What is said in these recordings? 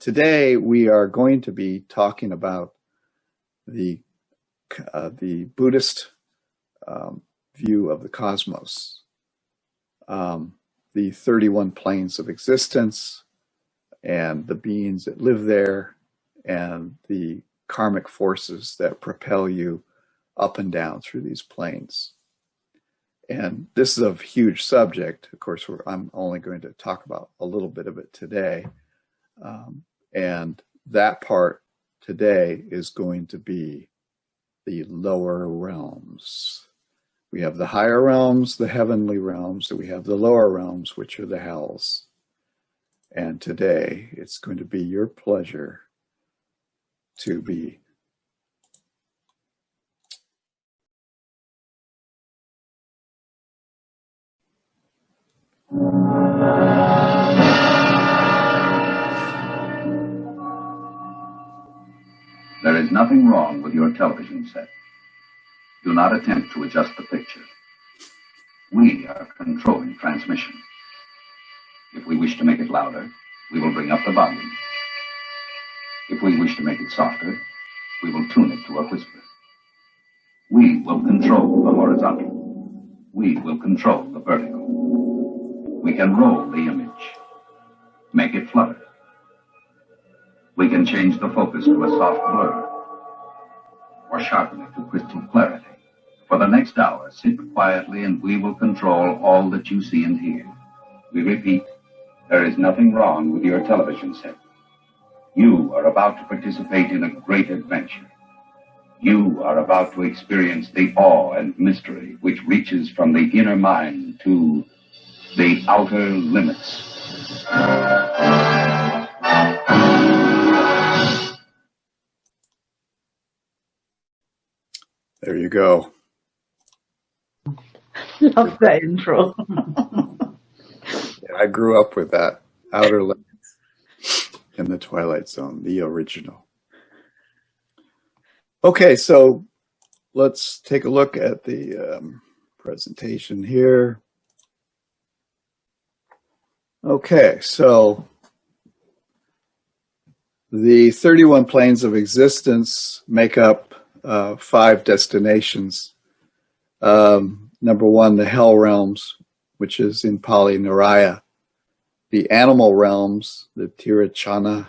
Today we are going to be talking about the Buddhist view of the cosmos, the 31 planes of existence, and the beings that live there, and the karmic forces that propel you up and down through these planes. And this is a huge subject. Of course, I'm only going to talk about a little bit of it today. And that part today is going to be the lower realms. We have the higher realms, the heavenly realms, and we have the lower realms, which are the hells. And today, it's going to be your pleasure to be There is nothing wrong with your television set. Do not attempt to adjust the picture. We are controlling transmission. If we wish to make it louder, we will bring up the volume. If we wish to make it softer, we will tune it to a whisper. We will control the horizontal. We will control the vertical. We can roll the image, make it flutter. We can change the focus to a soft blur, or sharpen it to crystal clarity. For the next hour, sit quietly and we will control all that you see and hear. We repeat, there is nothing wrong with your television set. You are about to participate in a great adventure. You are about to experience the awe and mystery which reaches from the inner mind to the outer limits. There you go. Love that intro. Yeah, I grew up with that. Outer Limits in the Twilight Zone, the original. Okay, so let's take a look at the presentation here. Okay, so the 31 planes of existence make up 5 destinations. Number 1, the hell realms, which is in Pali Naraya. The animal realms, the Tirachana,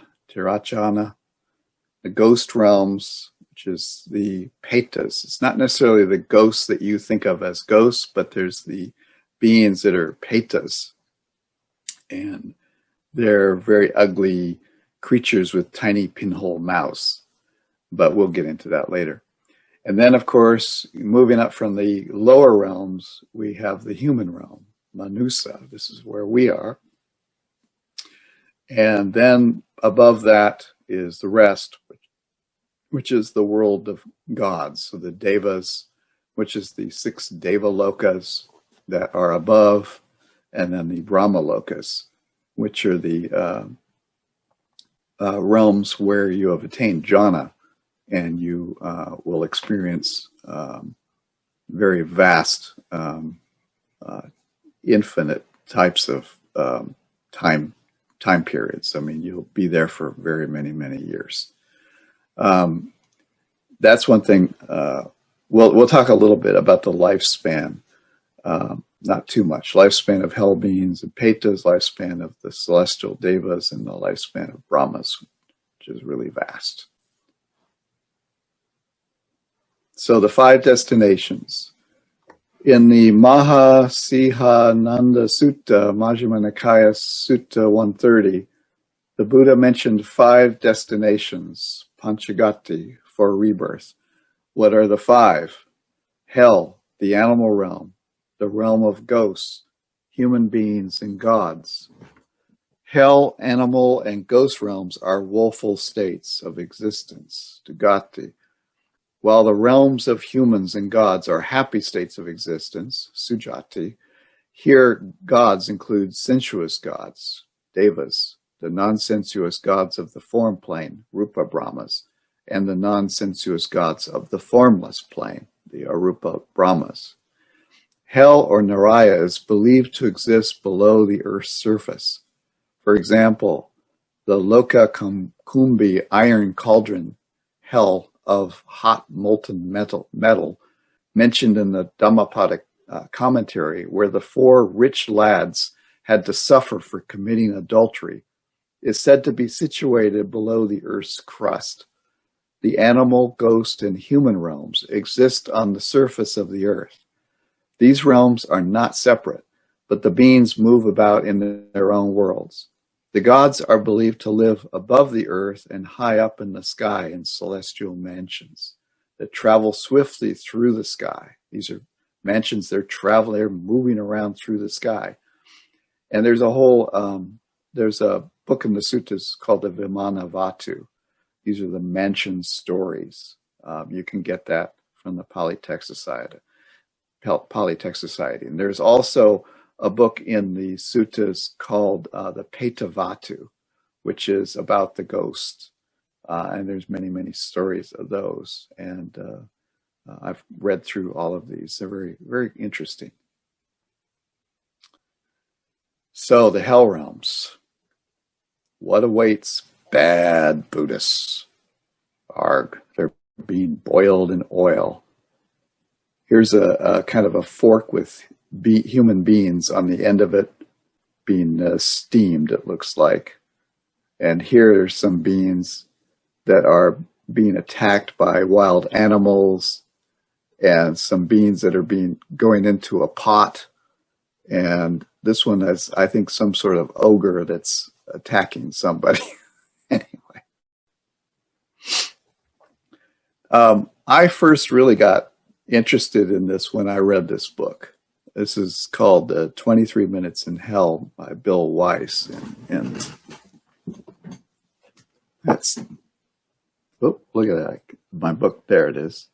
the ghost realms, which is the Petas. It's not necessarily the ghosts that you think of as ghosts, but there's the beings that are Petas. And they're very ugly creatures with tiny pinhole mouths. But we'll get into that later. And then, of course, moving up from the lower realms, we have the human realm, Manusa. This is where we are. And then above that is the rest, which is the world of gods. So the Devas, which is the 6 Deva lokas that are above, and then the Brahma lokas, which are the realms where you have attained jhana, and you will experience very vast, infinite types of time periods. I mean, you'll be there for very many years. That's one thing. We'll talk a little bit about the lifespan. Not too much. Lifespan of hell beings and Petas, lifespan of the celestial devas, and the lifespan of Brahmas, which is really vast. So the 5 destinations. In the Mahasihananda Sutta, Majjhima Nikaya Sutta 130, the Buddha mentioned 5 destinations, Panchagati, for rebirth. What are the 5? Hell, the animal realm, the realm of ghosts, human beings, and gods. Hell, animal, and ghost realms are woeful states of existence, Dugati, while the realms of humans and gods are happy states of existence, Sujati. Here, gods include sensuous gods, Devas, the non-sensuous gods of the form plane, Rupa Brahmas, and the non-sensuous gods of the formless plane, the Arupa Brahmas. Hell or Naraya is believed to exist below the Earth's surface. For example, the Loka Kumbhi iron cauldron hell of hot molten metal mentioned in the Dhammapada commentary, where the 4 rich lads had to suffer for committing adultery, is said to be situated below the earth's crust. The animal, ghost, and human realms exist on the surface of the earth. These realms are not separate, but the beings move about in their own worlds. The gods are believed to live above the earth and high up in the sky in celestial mansions that travel swiftly through the sky. These are mansions they're moving around through the sky. And there's a book in the suttas called the Vimana Vatu. These are the mansion stories. You can get that from the Pali Text Society. And there's also a book in the suttas called the Petavatu, which is about the ghost. And there's many, many stories of those. And I've read through all of these. They're very, very interesting. So the hell realms. What awaits bad Buddhists? Arg, they're being boiled in oil. Here's a kind of a fork with human beings on the end of it being steamed, it looks like. And here are some beings that are being attacked by wild animals, and some beings that are going into a pot. And this one is, I think, some sort of ogre that's attacking somebody. Anyway. I first really got interested in this when I read this book. This is called 23 Minutes in Hell by Bill Wiese. And that's, oh, look at that. My book, there it is.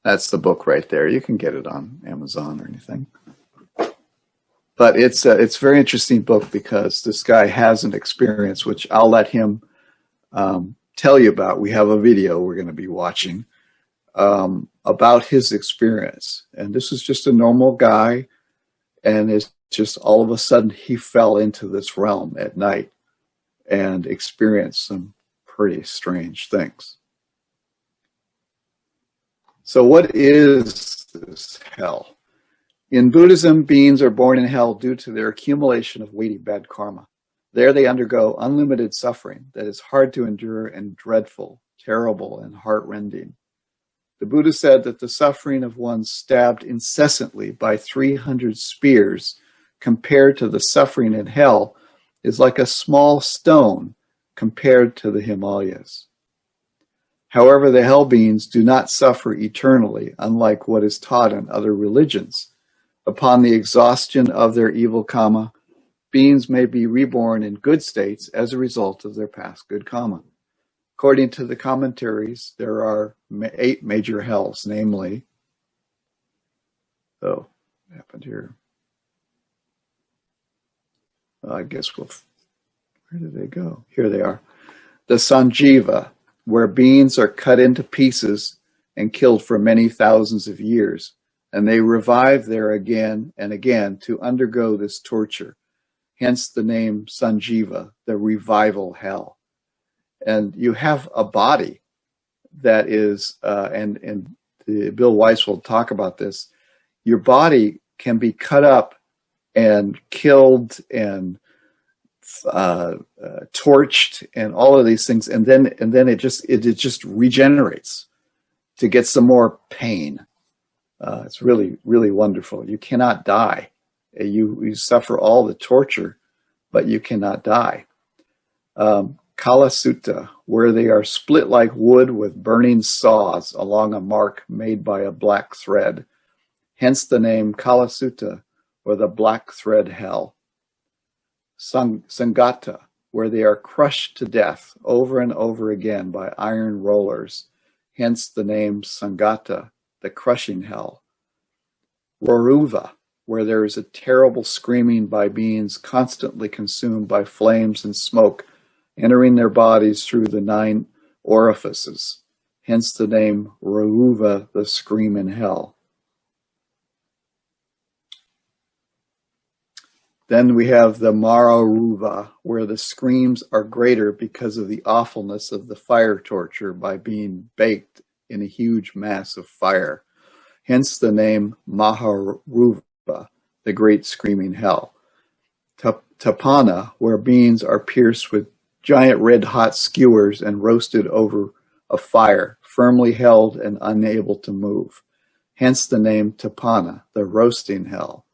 That's the book right there. You can get it on Amazon or anything. But it's a very interesting book because this guy has an experience, which I'll let him tell you about. We have a video we're going to be watching about his experience. And this is just a normal guy, and it's just all of a sudden he fell into this realm at night and experienced some pretty strange things. So what is this hell? In Buddhism, beings are born in hell due to their accumulation of weighty bad karma. There they undergo unlimited suffering that is hard to endure and dreadful, terrible, and heart-rending. The Buddha said that the suffering of one stabbed incessantly by 300 spears compared to the suffering in hell is like a small stone compared to the Himalayas. However, the hell beings do not suffer eternally, unlike what is taught in other religions. Upon the exhaustion of their evil karma, beings may be reborn in good states as a result of their past good karma. According to the commentaries, there are 8 major hells, namely, what happened here? I guess where did they go? Here they are. The Sanjiva, where beings are cut into pieces and killed for many thousands of years, and they revive there again and again to undergo this torture. Hence the name Sanjiva, the revival hell. And you have a body that is, and Bill Wiese will talk about this, your body can be cut up and killed and torched and all of these things, and then it just regenerates to get some more pain. It's really, really wonderful. You cannot die. You suffer all the torture, but you cannot die. Kala Sutta, where they are split like wood with burning saws along a mark made by a black thread. Hence the name Kala Sutta, or the black thread hell. Sangata, where they are crushed to death over and over again by iron rollers. Hence the name Sangata, the crushing hell. Roruva, where there is a terrible screaming by beings constantly consumed by flames and smoke, entering their bodies through the 9 orifices. Hence the name Roruva, the scream in hell. Then we have the Mararuva, where the screams are greater because of the awfulness of the fire torture by being baked in a huge mass of fire. Hence the name Maharuva, the great screaming hell. Tapana, where beings are pierced with giant red-hot skewers and roasted over a fire, firmly held and unable to move. Hence the name Tapana, the roasting hell.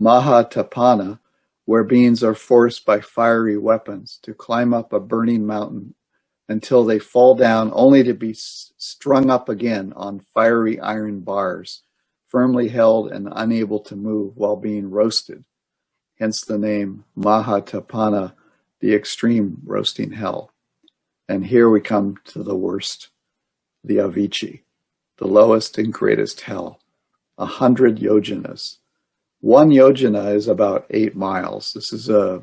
Mahatapana, where beings are forced by fiery weapons to climb up a burning mountain until they fall down only to be strung up again on fiery iron bars, firmly held and unable to move while being roasted. Hence the name Mahatapana, the extreme roasting hell. And here we come to the worst, the Avicii, the lowest and greatest hell, 100 yojanas. 1 yojana is about 8 miles. This is a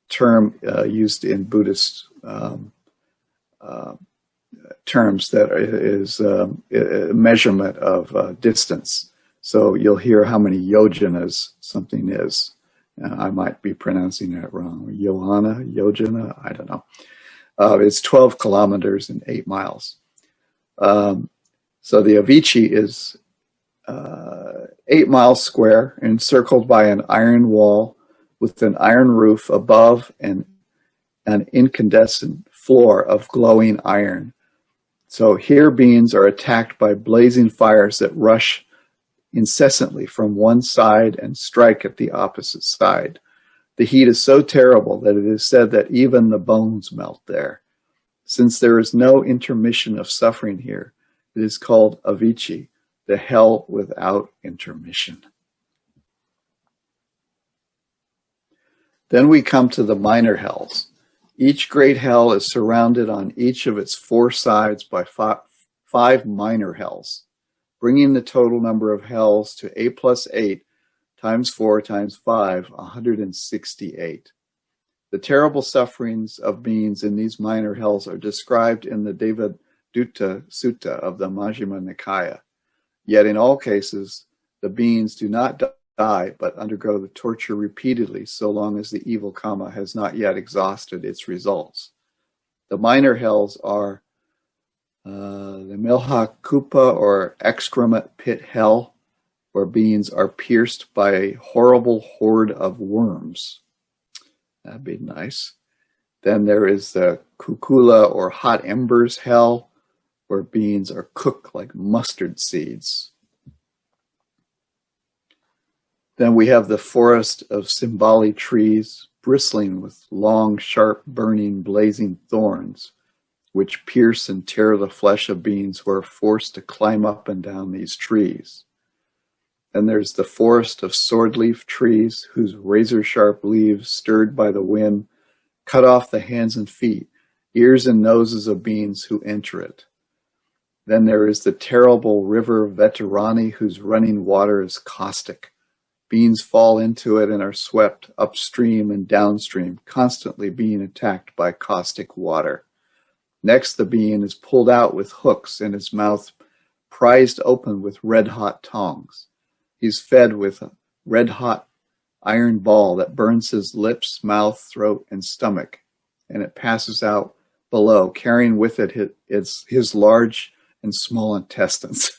term used in Buddhist terms that is a measurement of distance. So you'll hear how many yojanas something is. I might be pronouncing that wrong. Yojana, I don't know. It's 12 kilometers and 8 miles. So the Avicii is 8 miles square, encircled by an iron wall with an iron roof above and an incandescent floor of glowing iron. So here beings are attacked by blazing fires that rush incessantly from one side and strike at the opposite side. The heat is so terrible that it is said that even the bones melt there. Since there is no intermission of suffering here, it is called Avicii, the hell without intermission. Then we come to the minor hells. Each great hell is surrounded on each of its 4 sides by 5 minor hells, bringing the total number of hells to 8 plus 8 times 4 times 5, 168. The terrible sufferings of beings in these minor hells are described in the Devadutta Sutta of the Majjhima Nikaya. Yet in all cases, the beings do not die, but undergo the torture repeatedly so long as the evil karma has not yet exhausted its results. The minor hells are the Milhakupa, or excrement pit hell, where beings are pierced by a horrible horde of worms. That'd be nice. Then there is the Kukula, or hot embers hell, where beings are cooked like mustard seeds. Then we have the forest of Simbali trees, bristling with long, sharp, burning, blazing thorns, which pierce and tear the flesh of beings who are forced to climb up and down these trees. And there's the forest of swordleaf trees, whose razor-sharp leaves, stirred by the wind, cut off the hands and feet, ears and noses of beings who enter it. Then there is the terrible river Veterani, whose running water is caustic. Beings fall into it and are swept upstream and downstream, constantly being attacked by caustic water. Next, the being is pulled out with hooks in his mouth, prized open with red-hot tongs. He's fed with a red-hot iron ball that burns his lips, mouth, throat, and stomach, and it passes out below, carrying with it his large and small intestines.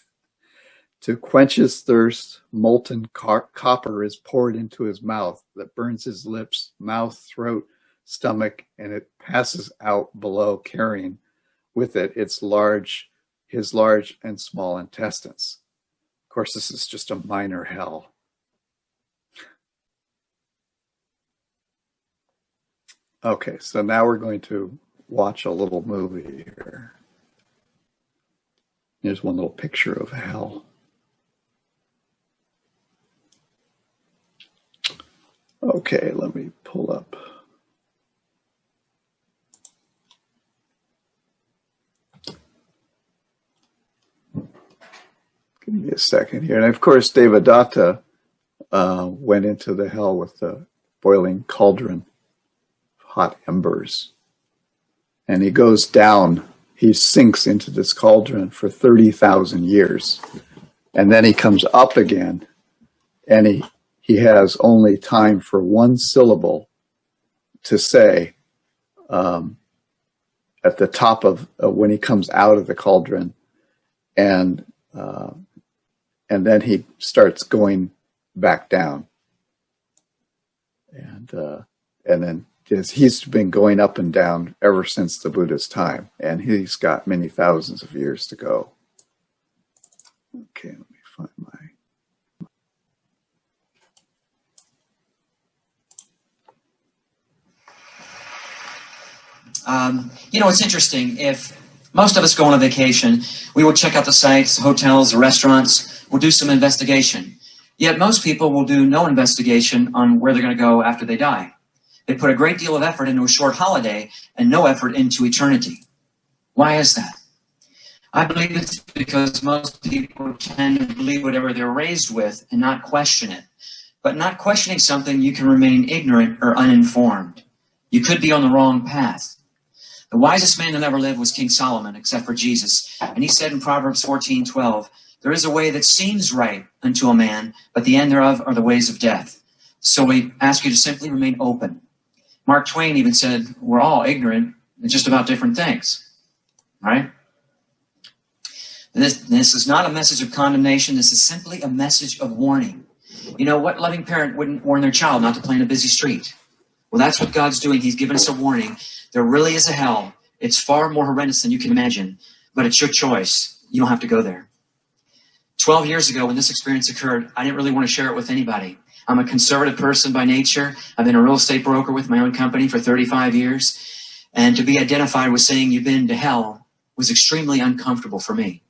To quench his thirst, molten copper is poured into his mouth that burns his lips, mouth, throat, stomach, and it passes out below, carrying with it his large and small intestines. Of course, this is just a minor hell. Okay, so now we're going to watch a little movie here. Here's one little picture of hell. Okay, let me pull up. Give me a second here. And of course, Devadatta went into the hell with the boiling cauldron of hot embers. And he goes down. He sinks into this cauldron for 30,000 years. And then he comes up again, and he has only time for one syllable to say at the top of when he comes out of the cauldron, and then he starts going back down, and then he's been going up and down ever since the Buddha's time, and he's got many thousands of years to go. Okay, let me find my. It's interesting. If most of us go on a vacation, we will check out the sites, hotels, the restaurants. We'll do some investigation. Yet most people will do no investigation on where they're going to go after they die. They put a great deal of effort into a short holiday and no effort into eternity. Why is that? I believe it's because most people tend to believe whatever they're raised with and not question it. But not questioning something, you can remain ignorant or uninformed. You could be on the wrong path. The wisest man that ever lived was King Solomon, except for Jesus. And he said in Proverbs 14:12, there is a way that seems right unto a man, but the end thereof are the ways of death. So we ask you to simply remain open. Mark Twain even said, we're all ignorant just about different things. All right? This is not a message of condemnation. This is simply a message of warning. You know, what loving parent wouldn't warn their child not to play in a busy street? Well, that's what God's doing. He's given us a warning. There really is a hell. It's far more horrendous than you can imagine, but it's your choice. You don't have to go there. 12 years ago, when this experience occurred, I didn't really want to share it with anybody. I'm a conservative person by nature. I've been a real estate broker with my own company for 35 years. And to be identified with saying you've been to hell was extremely uncomfortable for me.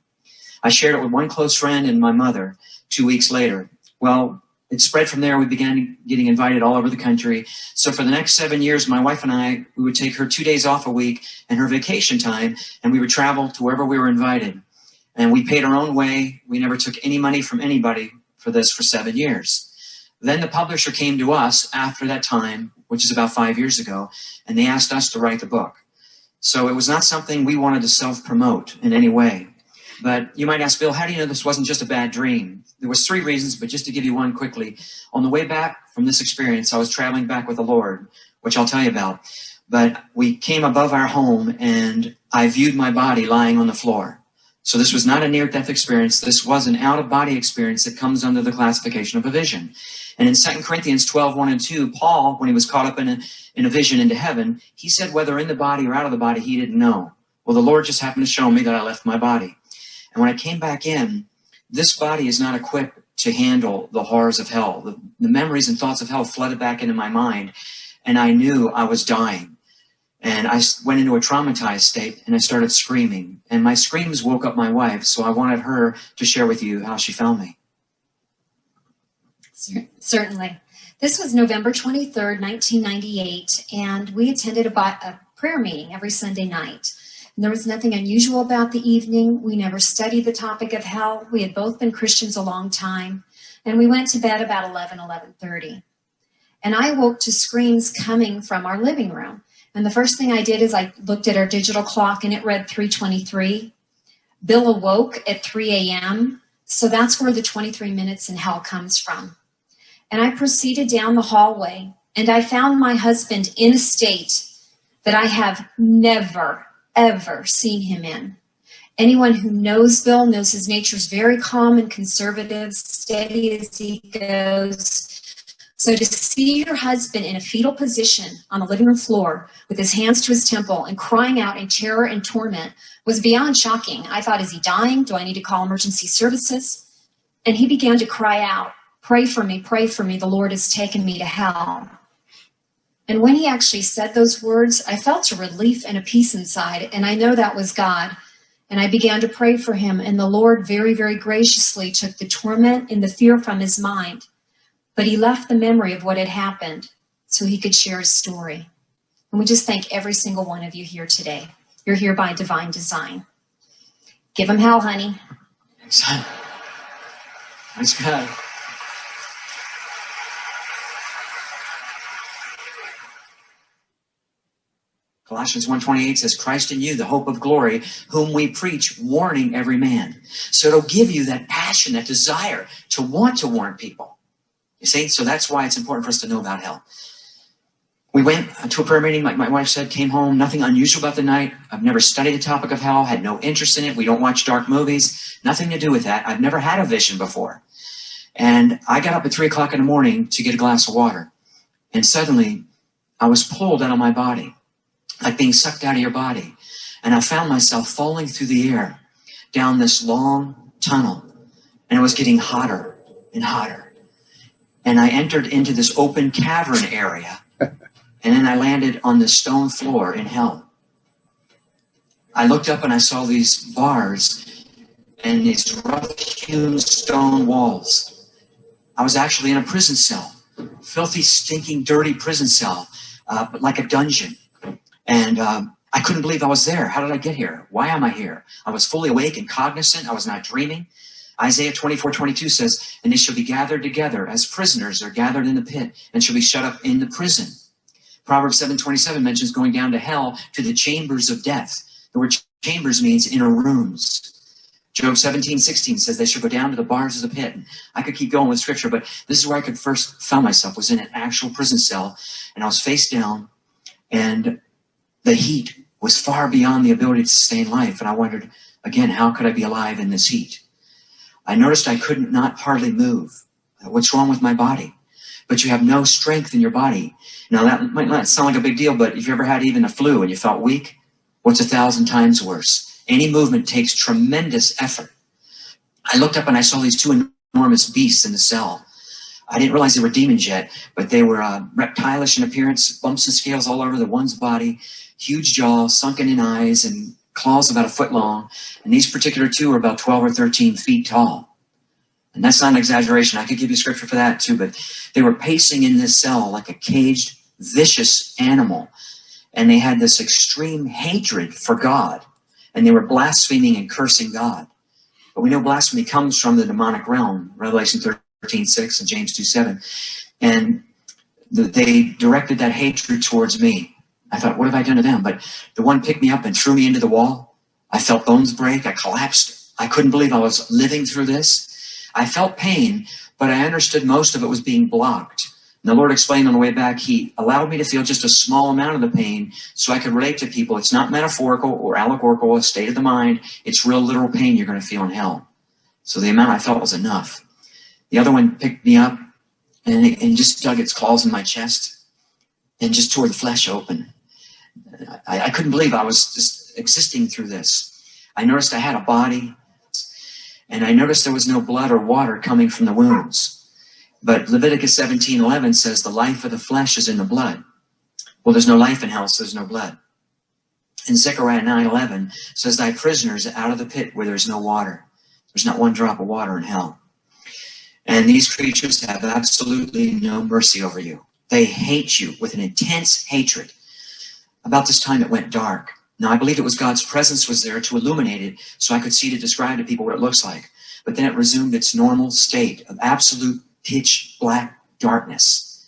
I shared it with one close friend and my mother 2 weeks later. Well, it spread from there. We began getting invited all over the country. So for the next 7 years, my wife and I, we would take her 2 days off a week and her vacation time, and we would travel to wherever we were invited. And we paid our own way. We never took any money from anybody for this for 7 years. Then the publisher came to us after that time, which is about 5 years ago, and they asked us to write the book. So it was not something we wanted to self-promote in any way. But you might ask, Bill, how do you know this wasn't just a bad dream? There was 3 reasons, but just to give you one quickly. On the way back from this experience, I was traveling back with the Lord, which I'll tell you about. But we came above our home, and I viewed my body lying on the floor. So this was not a near-death experience. This was an out-of-body experience that comes under the classification of a vision. And in 2 Corinthians 12:1 and 2, Paul, when he was caught up in a vision into heaven, he said whether in the body or out of the body, he didn't know. Well, the Lord just happened to show me that I left my body. And when I came back in, this body is not equipped to handle the horrors of hell. The memories and thoughts of hell flooded back into my mind, and I knew I was dying. And I went into a traumatized state, and I started screaming. And my screams woke up my wife, so I wanted her to share with you how she found me. Certainly. This was November 23rd, 1998, and we attended a prayer meeting every Sunday night. And there was nothing unusual about the evening. We never studied the topic of hell. We had both been Christians a long time, and we went to bed about 11:30. And I woke to screams coming from our living room. And the first thing I did is I looked at our digital clock, and it read 3:23. Bill awoke at 3 a.m., so that's where the 23 minutes in hell comes from. And I proceeded down the hallway, and I found my husband in a state that I have never, ever seen him in. Anyone who knows Bill knows his nature is very calm and conservative, steady as he goes. So to see your husband in a fetal position on the living room floor with his hands to his temple and crying out in terror and torment was beyond shocking. I thought, is he dying? Do I need to call emergency services? And he began to cry out, pray for me, the Lord has taken me to hell. And when he actually said those words, I felt a relief and a peace inside, and I know that was God. And I began to pray for him, and the Lord very, very graciously took the torment and the fear from his mind. But he left the memory of what had happened so he could share his story. And we just thank every single one of you here today. You're here by divine design. Give him hell, honey. Excellent. Praise God. Colossians 1:28 says, Christ in you, the hope of glory, whom we preach, warning every man. So it'll give you that passion, that desire to want to warn people. You see? So that's why it's important for us to know about hell. We went to a prayer meeting, like my wife said, came home, nothing unusual about the night. I've never studied the topic of hell, had no interest in it. We don't watch dark movies, nothing to do with that. I've never had a vision before. And I got up at 3 o'clock in the morning to get a glass of water. And suddenly I was pulled out of my body, like being sucked out of your body. And I found myself falling through the air down this long tunnel. And it was getting hotter and hotter. And I entered into this open cavern area. And then I landed on the stone floor in hell. I looked up and I saw these bars and these rough-hewn stone walls. I was actually in a prison cell, filthy, stinking, dirty prison cell, but like a dungeon. And I couldn't believe I was there. How did I get here? Why am I here? I was fully awake and cognizant. I was not dreaming. Isaiah 24:22 says, and they shall be gathered together as prisoners are gathered in the pit and shall be shut up in the prison. Proverbs 7:27 mentions going down to hell, to the chambers of death. The word chambers means inner rooms. Job 17:16 says they should go down to the bars of the pit. And I could keep going with scripture, but this is where I could first found myself, was in an actual prison cell, and I was face down, and the heat was far beyond the ability to sustain life. And I wondered, again, how could I be alive in this heat? I noticed I could not hardly move. What's wrong with my body? But you have no strength in your body. Now, that might not sound like a big deal, but if you ever had even a flu and you felt weak, what's 1,000 times worse? Any movement takes tremendous effort. I looked up and I saw these two enormous beasts in the cell. I didn't realize they were demons yet, but they were reptilish in appearance, bumps and scales all over the one's body, huge jaw, sunken in eyes, and claws about 1 foot long. And these particular two are about 12 or 13 feet tall. And that's not an exaggeration. I could give you scripture for that too, but they were pacing in this cell like a caged, vicious animal. And they had this extreme hatred for God. And they were blaspheming and cursing God. But we know blasphemy comes from the demonic realm, Revelation 13:6 and James 2:7. And they directed that hatred towards me. I thought, what have I done to them? But the one picked me up and threw me into the wall. I felt bones break. I collapsed. I couldn't believe I was living through this. I felt pain, but I understood most of it was being blocked. And the Lord explained on the way back, He allowed me to feel just a small amount of the pain so I could relate to people. It's not metaphorical or allegorical, a state of the mind. It's real literal pain you're going to feel in hell. So the amount I felt was enough. The other one picked me up and just dug its claws in my chest and just tore the flesh open. I couldn't believe I was just existing through this. I noticed I had a body, and I noticed there was no blood or water coming from the wounds. But Leviticus 17:11 says the life of the flesh is in the blood. Well, there's no life in hell, so there's no blood. And Zechariah 9:11 says thy prisoners are out of the pit where there's no water. There's not one drop of water in hell. And these creatures have absolutely no mercy over you. They hate you with an intense hatred. About this time it went dark. Now, I believe it was God's presence was there to illuminate it so I could see to describe to people what it looks like. But then it resumed its normal state of absolute pitch black darkness.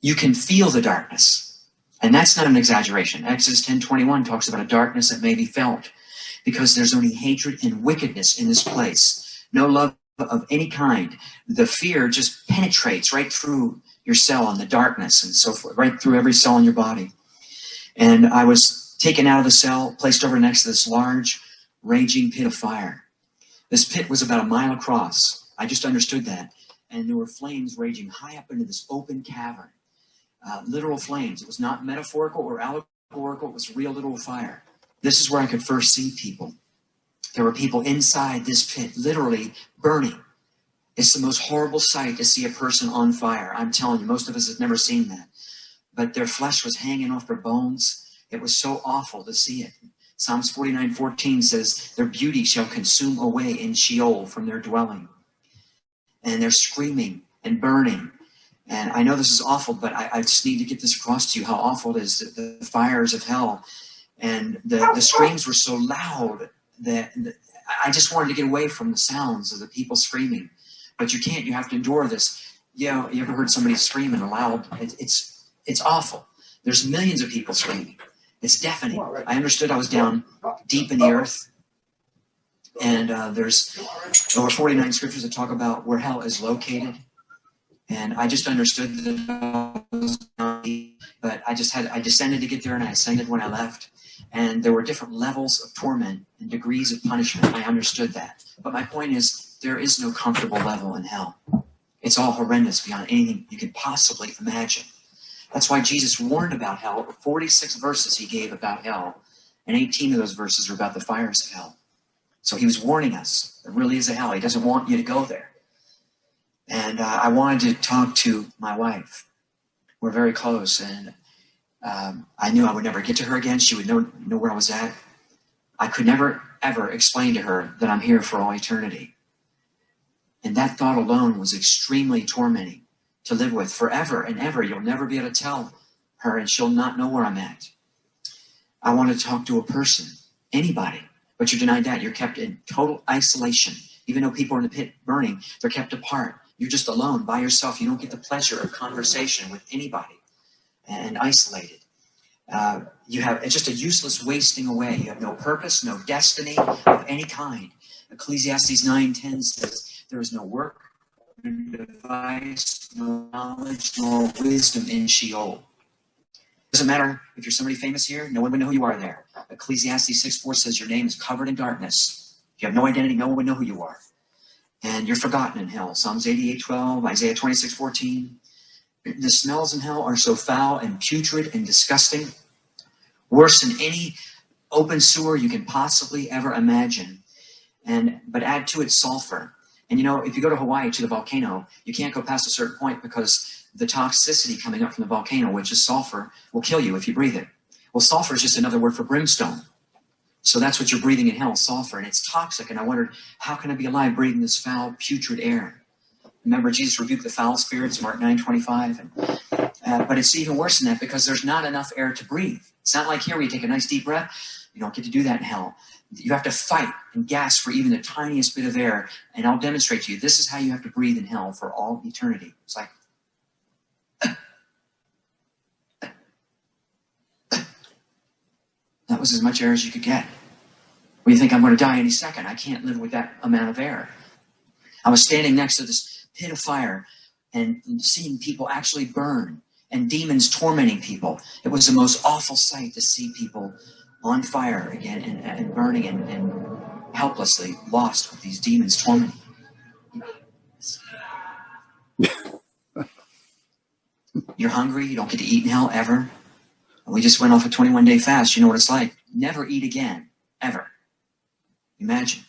You can feel the darkness. And that's not an exaggeration. Exodus 10:21 talks about a darkness that may be felt because there's only hatred and wickedness in this place. No love of any kind. The fear just penetrates right through your cell and the darkness and so forth, right through every cell in your body. And I was taken out of the cell, placed over next to this large, raging pit of fire. This pit was about 1 mile across. I just understood that. And there were flames raging high up into this open cavern. Literal flames. It was not metaphorical or allegorical. It was real literal fire. This is where I could first see people. There were people inside this pit, literally burning. It's the most horrible sight to see a person on fire. I'm telling you, most of us have never seen that. But their flesh was hanging off their bones. It was so awful to see it. Psalms 49:14 says, their beauty shall consume away in Sheol from their dwelling. And they're screaming and burning. And I know this is awful, but I just need to get this across to you, how awful it is, the fires of hell. And the screams were so loud that I just wanted to get away from the sounds of the people screaming. But you can't, you have to endure this. You know, you ever heard somebody screaming aloud? It's awful. There's millions of people screaming. It's deafening. I understood I was down deep in the earth. And there's over 49 scriptures that talk about where hell is located. And I just understood that, but I descended to get there, and I ascended when I left. And there were different levels of torment and degrees of punishment. I understood that. But my point is, there is no comfortable level in hell. It's all horrendous beyond anything you could possibly imagine. That's why Jesus warned about hell. 46 verses he gave about hell, and 18 of those verses are about the fires of hell. So he was warning us. There really is a hell. He doesn't want you to go there. And I wanted to talk to my wife. We're very close, and I knew I would never get to her again. She would know where I was at. I could never, ever explain to her that I'm here for all eternity. And that thought alone was extremely tormenting to live with forever and ever. You'll never be able to tell her, and she'll not know where I'm at. I want to talk to a person, anybody, but you're denied that. You're kept in total isolation. Even though people are in the pit burning, they're kept apart. You're just alone by yourself. You don't get the pleasure of conversation with anybody, and isolated. It's just a useless wasting away. You have no purpose, no destiny of any kind. Ecclesiastes 9:10 says, there is no work, no device, no knowledge, nor wisdom in Sheol. Doesn't matter if you're somebody famous here, no one would know who you are there. Ecclesiastes 6:4 says your name is covered in darkness. If you have no identity, no one would know who you are. And you're forgotten in hell. Psalms 88:12, Isaiah 26:14. The smells in hell are so foul and putrid and disgusting, worse than any open sewer you can possibly ever imagine. But add to it sulfur. And if you go to Hawaii to the volcano, you can't go past a certain point because the toxicity coming up from the volcano, which is sulfur, will kill you if you breathe it. Well, sulfur is just another word for brimstone. So that's what you're breathing in hell, sulfur, and it's toxic. And I wondered, how can I be alive breathing this foul, putrid air? Remember, Jesus rebuked the foul spirits, Mark 9:25. But it's even worse than that because there's not enough air to breathe. It's not like here where you take a nice deep breath. You don't get to do that in hell. You have to fight and gasp for even the tiniest bit of air. And I'll demonstrate to you, this is how you have to breathe in hell for all eternity. It's like, that was as much air as you could get. When you think I'm going to die any second, I can't live with that amount of air. I was standing next to this pit of fire and seeing people actually burn and demons tormenting people. It was the most awful sight to see people on fire again and burning and helplessly lost with these demons tormenting. You're hungry, you don't get to eat in hell ever. We just went off a 21-day fast. You know what it's like. Never eat again, ever. Imagine.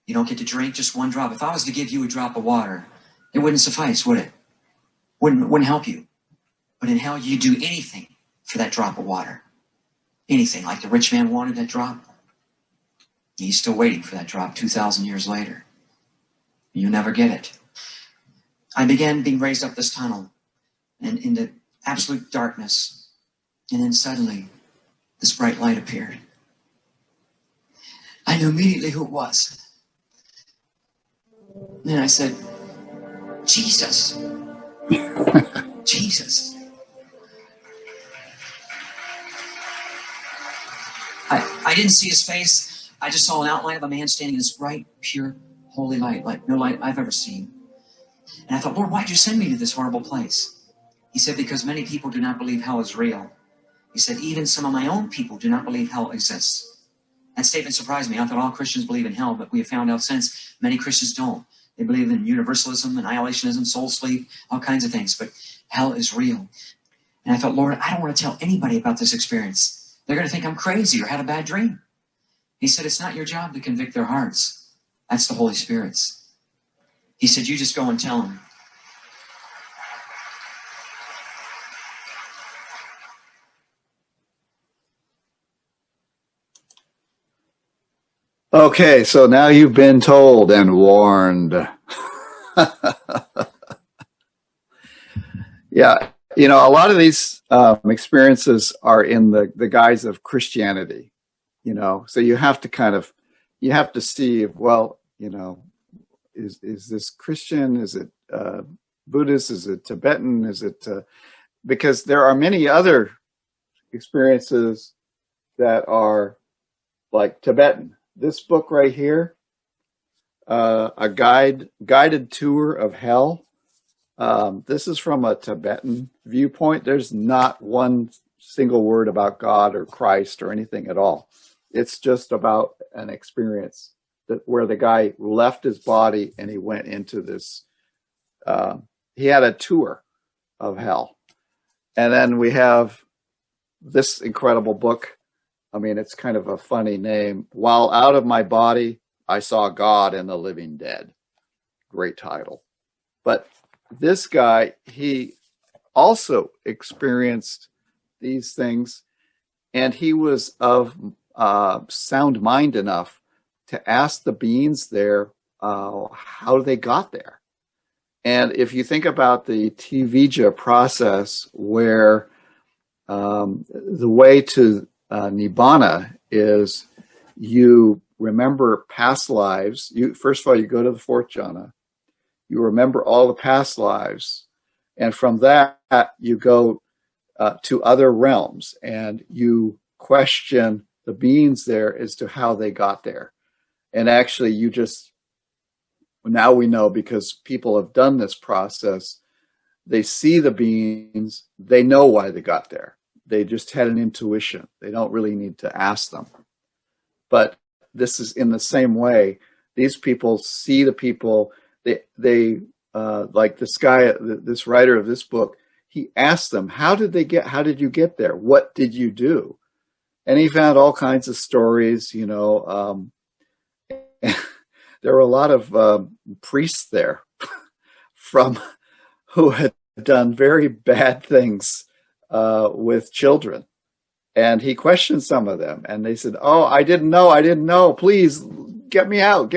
You don't get to drink just one drop. If I was to give you a drop of water, it wouldn't suffice, would it? Wouldn't help you. But in hell, you do anything for that drop of water. Anything. Like the rich man wanted that drop. He's still waiting for that drop 2,000 years later. You'll never get it. I began being raised up this tunnel and into absolute darkness. And then suddenly, this bright light appeared. I knew immediately who it was. And then I said, Jesus. Jesus. I didn't see his face. I just saw an outline of a man standing in this bright, pure, holy light, like no light I've ever seen. And I thought, Lord, why'd you send me to this horrible place? He said, because many people do not believe hell is real. He said, even some of my own people do not believe hell exists. That statement surprised me. I thought all Christians believe in hell, but we have found out since many Christians don't. They believe in universalism, annihilationism, soul sleep, all kinds of things, but hell is real. And I thought, Lord, I don't want to tell anybody about this experience. They're going to think I'm crazy or had a bad dream. He said, it's not your job to convict their hearts. That's the Holy Spirit's. He said, you just go and tell them. Okay, so now you've been told and warned. Yeah, a lot of these experiences are in the guise of Christianity, so you have to see, well, is this Christian? Is it Buddhist? Is it Tibetan? Is it, because there are many other experiences that are like Tibetan. This book right here, a guided tour of hell, This is from a Tibetan viewpoint. There's not one single word about God or Christ or anything at all. It's just about an experience where the guy left his body and he went into this, he had a tour of hell. And then we have this incredible book. I mean, it's kind of a funny name. While Out of My Body, I Saw God and the Living Dead. Great title. But this guy, he also experienced these things, and he was of sound mind enough to ask the beings there how they got there. And if you think about the Tivija process, where the way to Nibbana is you remember past lives. First of all, you go to the fourth jhana. You remember all the past lives. And from that, you go to other realms and you question the beings there as to how they got there. And actually, now we know, because people have done this process, they see the beings, they know why they got there. They just had an intuition. They don't really need to ask them. But this is in the same way. These people see the people. They like this guy, this writer of this book. He asked them, "How did you get there? What did you do?" And he found all kinds of stories. There were a lot of priests there who had done very bad things with children. And he questioned some of them, and they said, "Oh, I didn't know. Please get me out.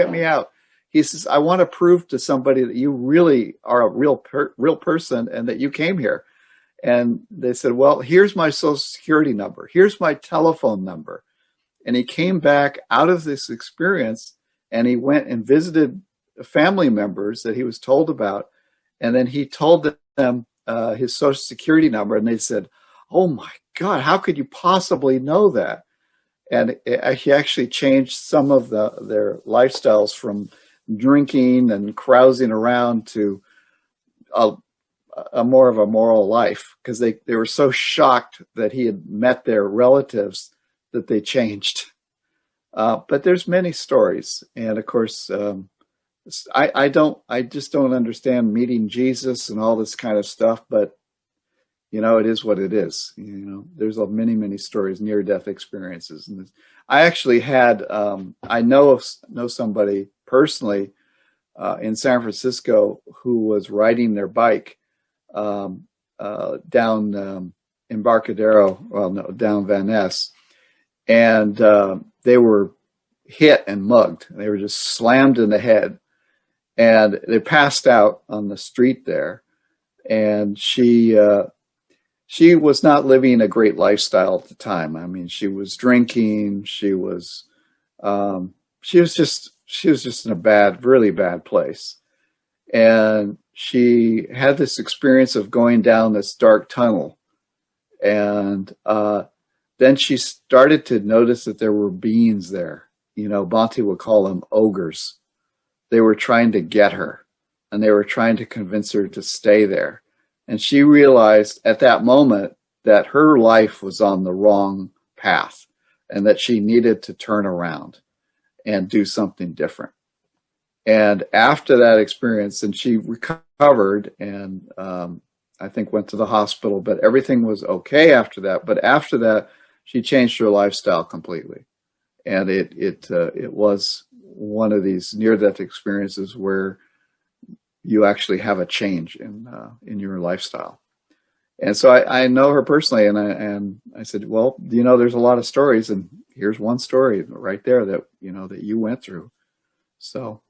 He says, "I want to prove to somebody that you really are a real person and that you came here." And they said, "Well, here's my social security number. Here's my telephone number." And he came back out of this experience, and he went and visited family members that he was told about. And then he told them his social security number, and they said, "Oh my God, how could you possibly know that?" And he actually changed some of their lifestyles from drinking and carousing around to a more of a moral life, because they were so shocked that he had met their relatives that they changed. But there's many stories, and of course, I just don't understand meeting Jesus and all this kind of stuff. But it is what it is. There's many stories, near-death experiences, and I actually had I know somebody personally in San Francisco who was riding their bike down Embarcadero, down Van Ness, and they were hit and mugged. They were just slammed in the head, and they passed out on the street there. And she was not living a great lifestyle at the time. I mean, she was drinking. She was just in a really bad place. And she had this experience of going down this dark tunnel. And then she started to notice that there were beings there. Bhante would call them ogres. They were trying to get her, and they were trying to convince her to stay there. And she realized at that moment that her life was on the wrong path and that she needed to turn around and do something different. And after that experience, and she recovered and I think went to the hospital, but everything was okay after that. But after that, she changed her lifestyle completely. And it was one of these near-death experiences where you actually have a change in your lifestyle. And so I know her personally, and I said, "Well, there's a lot of stories, and here's one story right there that that you went through." So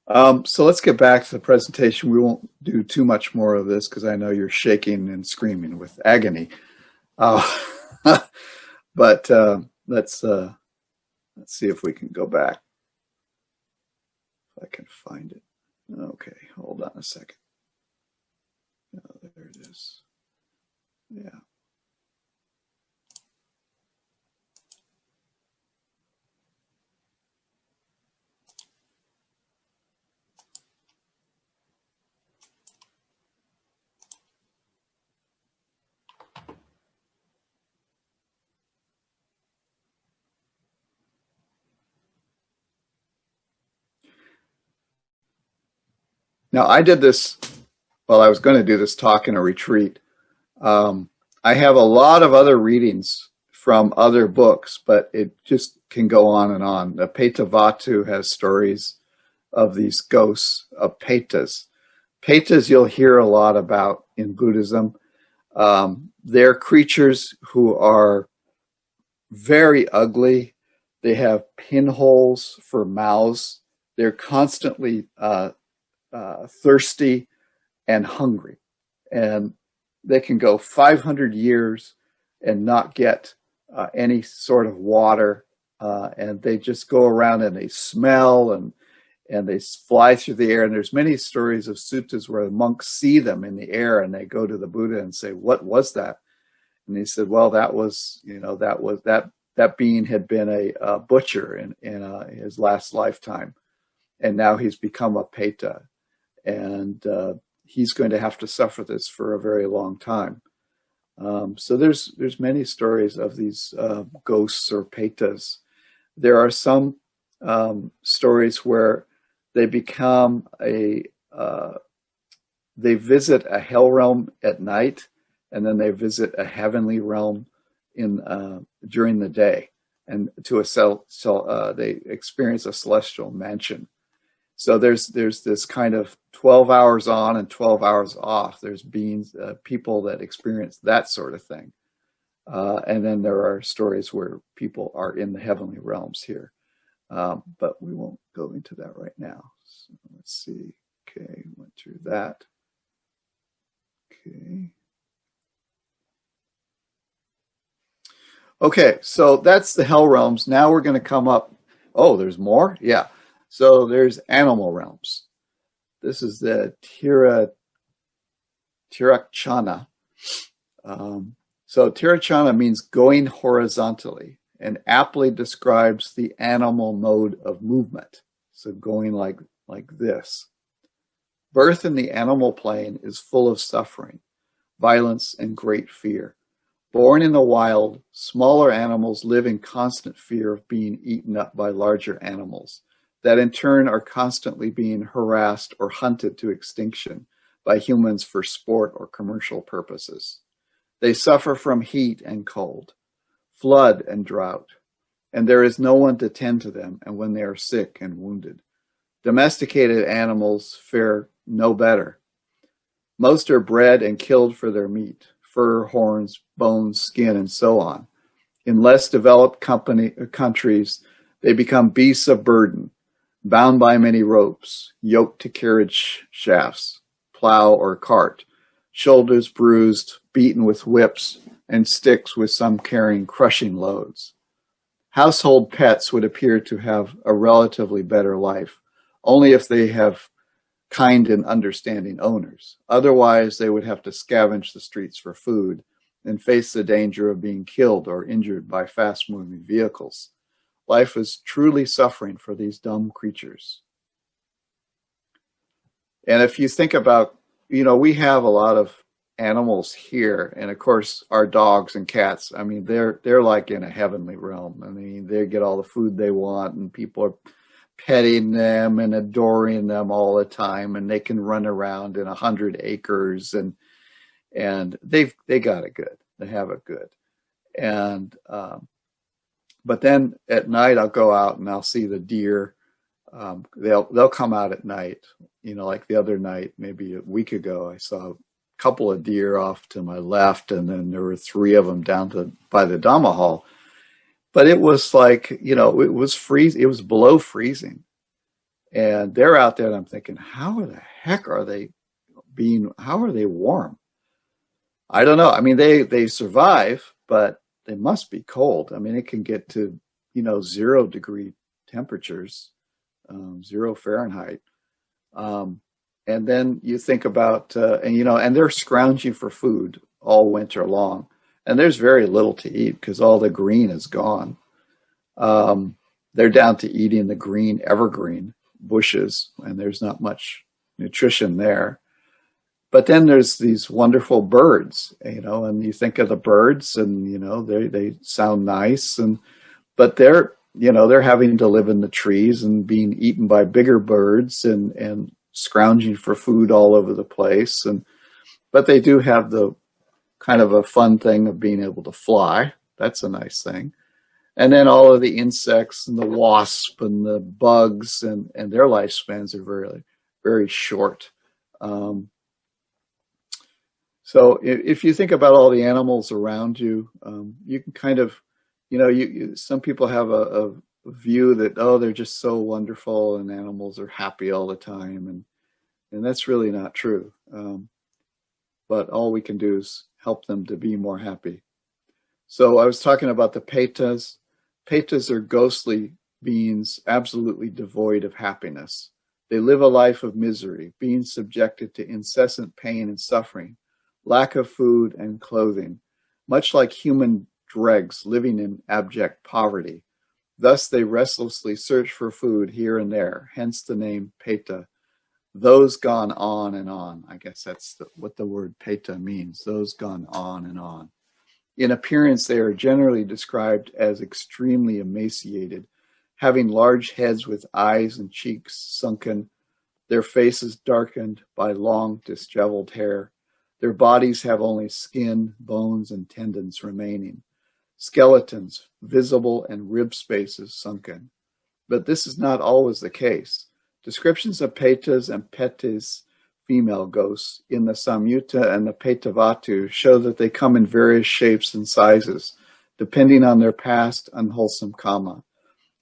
let's get back to the presentation. We won't do too much more of this because I know you're shaking and screaming with agony. But let's see if we can go back. If I can find it. Okay, hold on a second. Oh, there it is. Yeah. Now, I did this, well, I was going to do this talk in a retreat. I have a lot of other readings from other books, but it just can go on and on. The Petavatu has stories of these ghosts of Petas. Petas you'll hear a lot about in Buddhism. They're creatures who are very ugly. They have pinholes for mouths. They're constantly thirsty and hungry. And they can go 500 years and not get any sort of water. And they just go around and they smell and they fly through the air. And there's many stories of suttas where the monks see them in the air and they go to the Buddha and say, "What was that?" And he said, "Well, that being had been a butcher in his last lifetime. And now he's become a Peta. And he's going to have to suffer this for a very long time." So there's many stories of these ghosts or Petas. There are some stories where they become they visit a hell realm at night, and then they visit a heavenly realm during the day, and they experience a celestial mansion. So there's this kind of 12 hours on and 12 hours off. There's beings, people that experience that sort of thing. And then there are stories where people are in the heavenly realms here. But we won't go into that right now. So let's see. Okay, went through that. Okay. Okay, so that's the hell realms. Now we're going to come up. Oh, there's more? Yeah. So there's animal realms. This is the Tirakshana. So Tirakshana means going horizontally and aptly describes the animal mode of movement. So going like this. Birth in the animal plane is full of suffering, violence, and great fear. Born in the wild, smaller animals live in constant fear of being eaten up by larger animals, that in turn are constantly being harassed or hunted to extinction by humans for sport or commercial purposes. They suffer from heat and cold, flood and drought, and there is no one to tend to them and when they are sick and wounded. Domesticated animals fare no better. Most are bred and killed for their meat, fur, horns, bones, skin, and so on. In less developed countries, they become beasts of burden, bound by many ropes, yoked to carriage shafts, plow or cart, shoulders bruised, beaten with whips and sticks, with some carrying crushing loads. Household pets would appear to have a relatively better life, only if they have kind and understanding owners. Otherwise, they would have to scavenge the streets for food and face the danger of being killed or injured by fast-moving vehicles. Life is truly suffering for these dumb creatures. And if you think about, we have a lot of animals here, and of course our dogs and cats, I mean, they're like in a heavenly realm. I mean, they get all the food they want, and people are petting them and adoring them all the time, and they can run around in 100 acres, and they got it good. They have it good. And but then at night I'll go out and I'll see the deer. They'll come out at night. Like the other night, maybe a week ago, I saw a couple of deer off to my left, and then there were 3 of them down by the Dhamma hall. But it was like, it was freezing. It was below freezing, and they're out there. And I'm thinking, how the heck are they how are they warm? I don't know. I mean, they survive, but they must be cold. I mean, it can get to, 0 degree temperatures, 0 Fahrenheit. And then you think about, and they're scrounging for food all winter long. And there's very little to eat because all the green is gone. They're down to eating the green evergreen bushes, and there's not much nutrition there. But then there's these wonderful birds, and you think of the birds, and they sound nice, but they're having to live in the trees and being eaten by bigger birds and scrounging for food all over the place. But they do have the kind of a fun thing of being able to fly. That's a nice thing. And then all of the insects and the wasp and the bugs and their lifespans are very, very short. So if you think about all the animals around you, you can kind of, some people have a view that, oh, they're just so wonderful and animals are happy all the time. And that's really not true. But all we can do is help them to be more happy. So I was talking about the Petas. Petas are ghostly beings absolutely devoid of happiness. They live a life of misery, being subjected to incessant pain and suffering, lack of food and clothing, much like human dregs living in abject poverty. Thus they restlessly search for food here and there, hence the name Peta. Those gone on and on. I guess that's what the word Peta means, those gone on and on. In appearance, they are generally described as extremely emaciated, having large heads with eyes and cheeks sunken, their faces darkened by long, disheveled hair. Their bodies have only skin, bones, and tendons remaining, skeletons visible and rib spaces sunken. But this is not always the case. Descriptions of Petas and Petis, female ghosts, in the Samyutta and the Petavatu show that they come in various shapes and sizes, depending on their past unwholesome karma.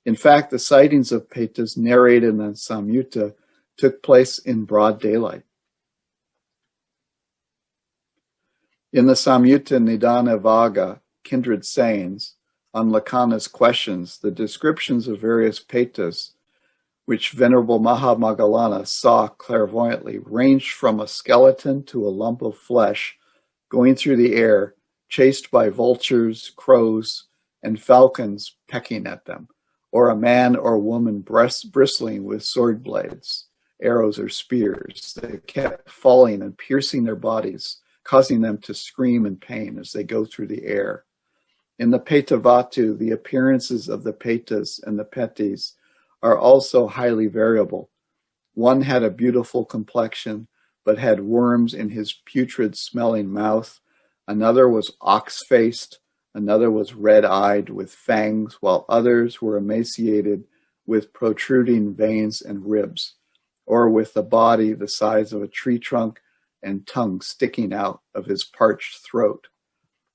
In fact, the sightings of Petas narrated in the Samyutta took place in broad daylight. In the Samyutta Nidana Vaga, Kindred Sayings, on Lakana's questions, the descriptions of various Petas, which Venerable Mahamoggalana saw clairvoyantly, ranged from a skeleton to a lump of flesh going through the air, chased by vultures, crows, and falcons pecking at them, or a man or woman bristling with sword blades, arrows or spears. They kept falling and piercing their bodies, causing them to scream in pain as they go through the air. In the Petavatu, the appearances of the Petas and the Petis are also highly variable. One had a beautiful complexion, but had worms in his putrid-smelling mouth. Another was ox-faced. Another was red-eyed with fangs, while others were emaciated with protruding veins and ribs, or with a body the size of a tree trunk and tongue sticking out of his parched throat.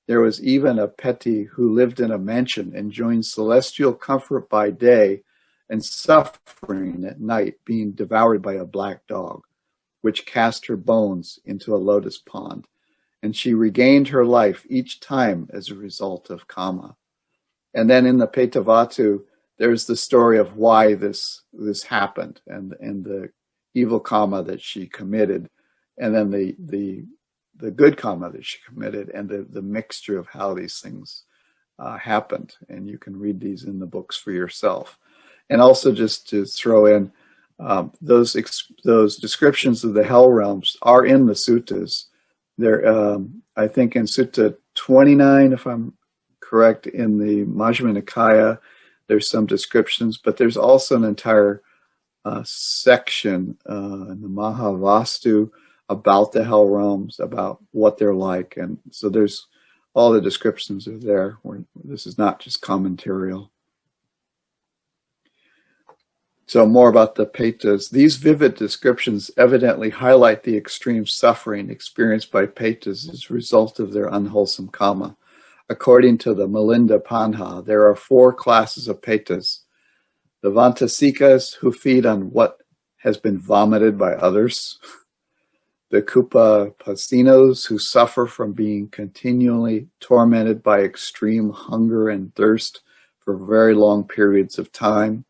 There was even a Peti who lived in a mansion, enjoying celestial comfort by day and suffering at night, being devoured by a black dog, which cast her bones into a lotus pond, and she regained her life each time as a result of karma. And then in the Petavatu, there's the story of why this happened and the evil karma that she committed, and then the good karma that she committed, and the mixture of how these things happened. And you can read these in the books for yourself. And also, just to throw in, those descriptions of the hell realms are in the suttas. They're, I think, in Sutta 29, if I'm correct, in the Majjhima Nikaya, there's some descriptions, but there's also an entire section in the Mahavastu about the hell realms, about what they're like. And so there's all the descriptions are there. This is not just commentarial. So more about the Petas. These vivid descriptions evidently highlight the extreme suffering experienced by Petas as a result of their unwholesome karma. According to the Milinda Panha, there are 4 classes of Petas. The Vantasikas, who feed on what has been vomited by others. The Kupapasinos, who suffer from being continually tormented by extreme hunger and thirst for very long periods of time.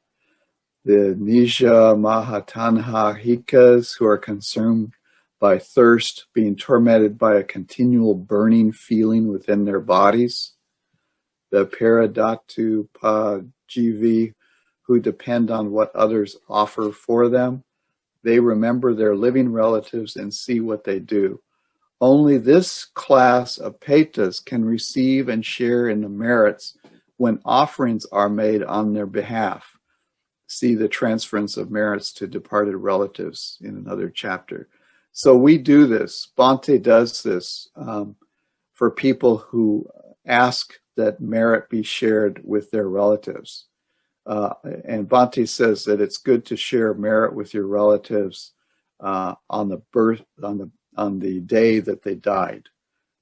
The Nija Mahatanhahikas, who are consumed by thirst, being tormented by a continual burning feeling within their bodies. The Paradatu Pajivi, who depend on what others offer for them. They remember their living relatives and see what they do. Only this class of Petas can receive and share in the merits when offerings are made on their behalf. see the transference of merits to departed relatives in another chapter. So we do this. Bhante does this for people who ask that merit be shared with their relatives. And Bhante says that it's good to share merit with your relatives on the day that they died.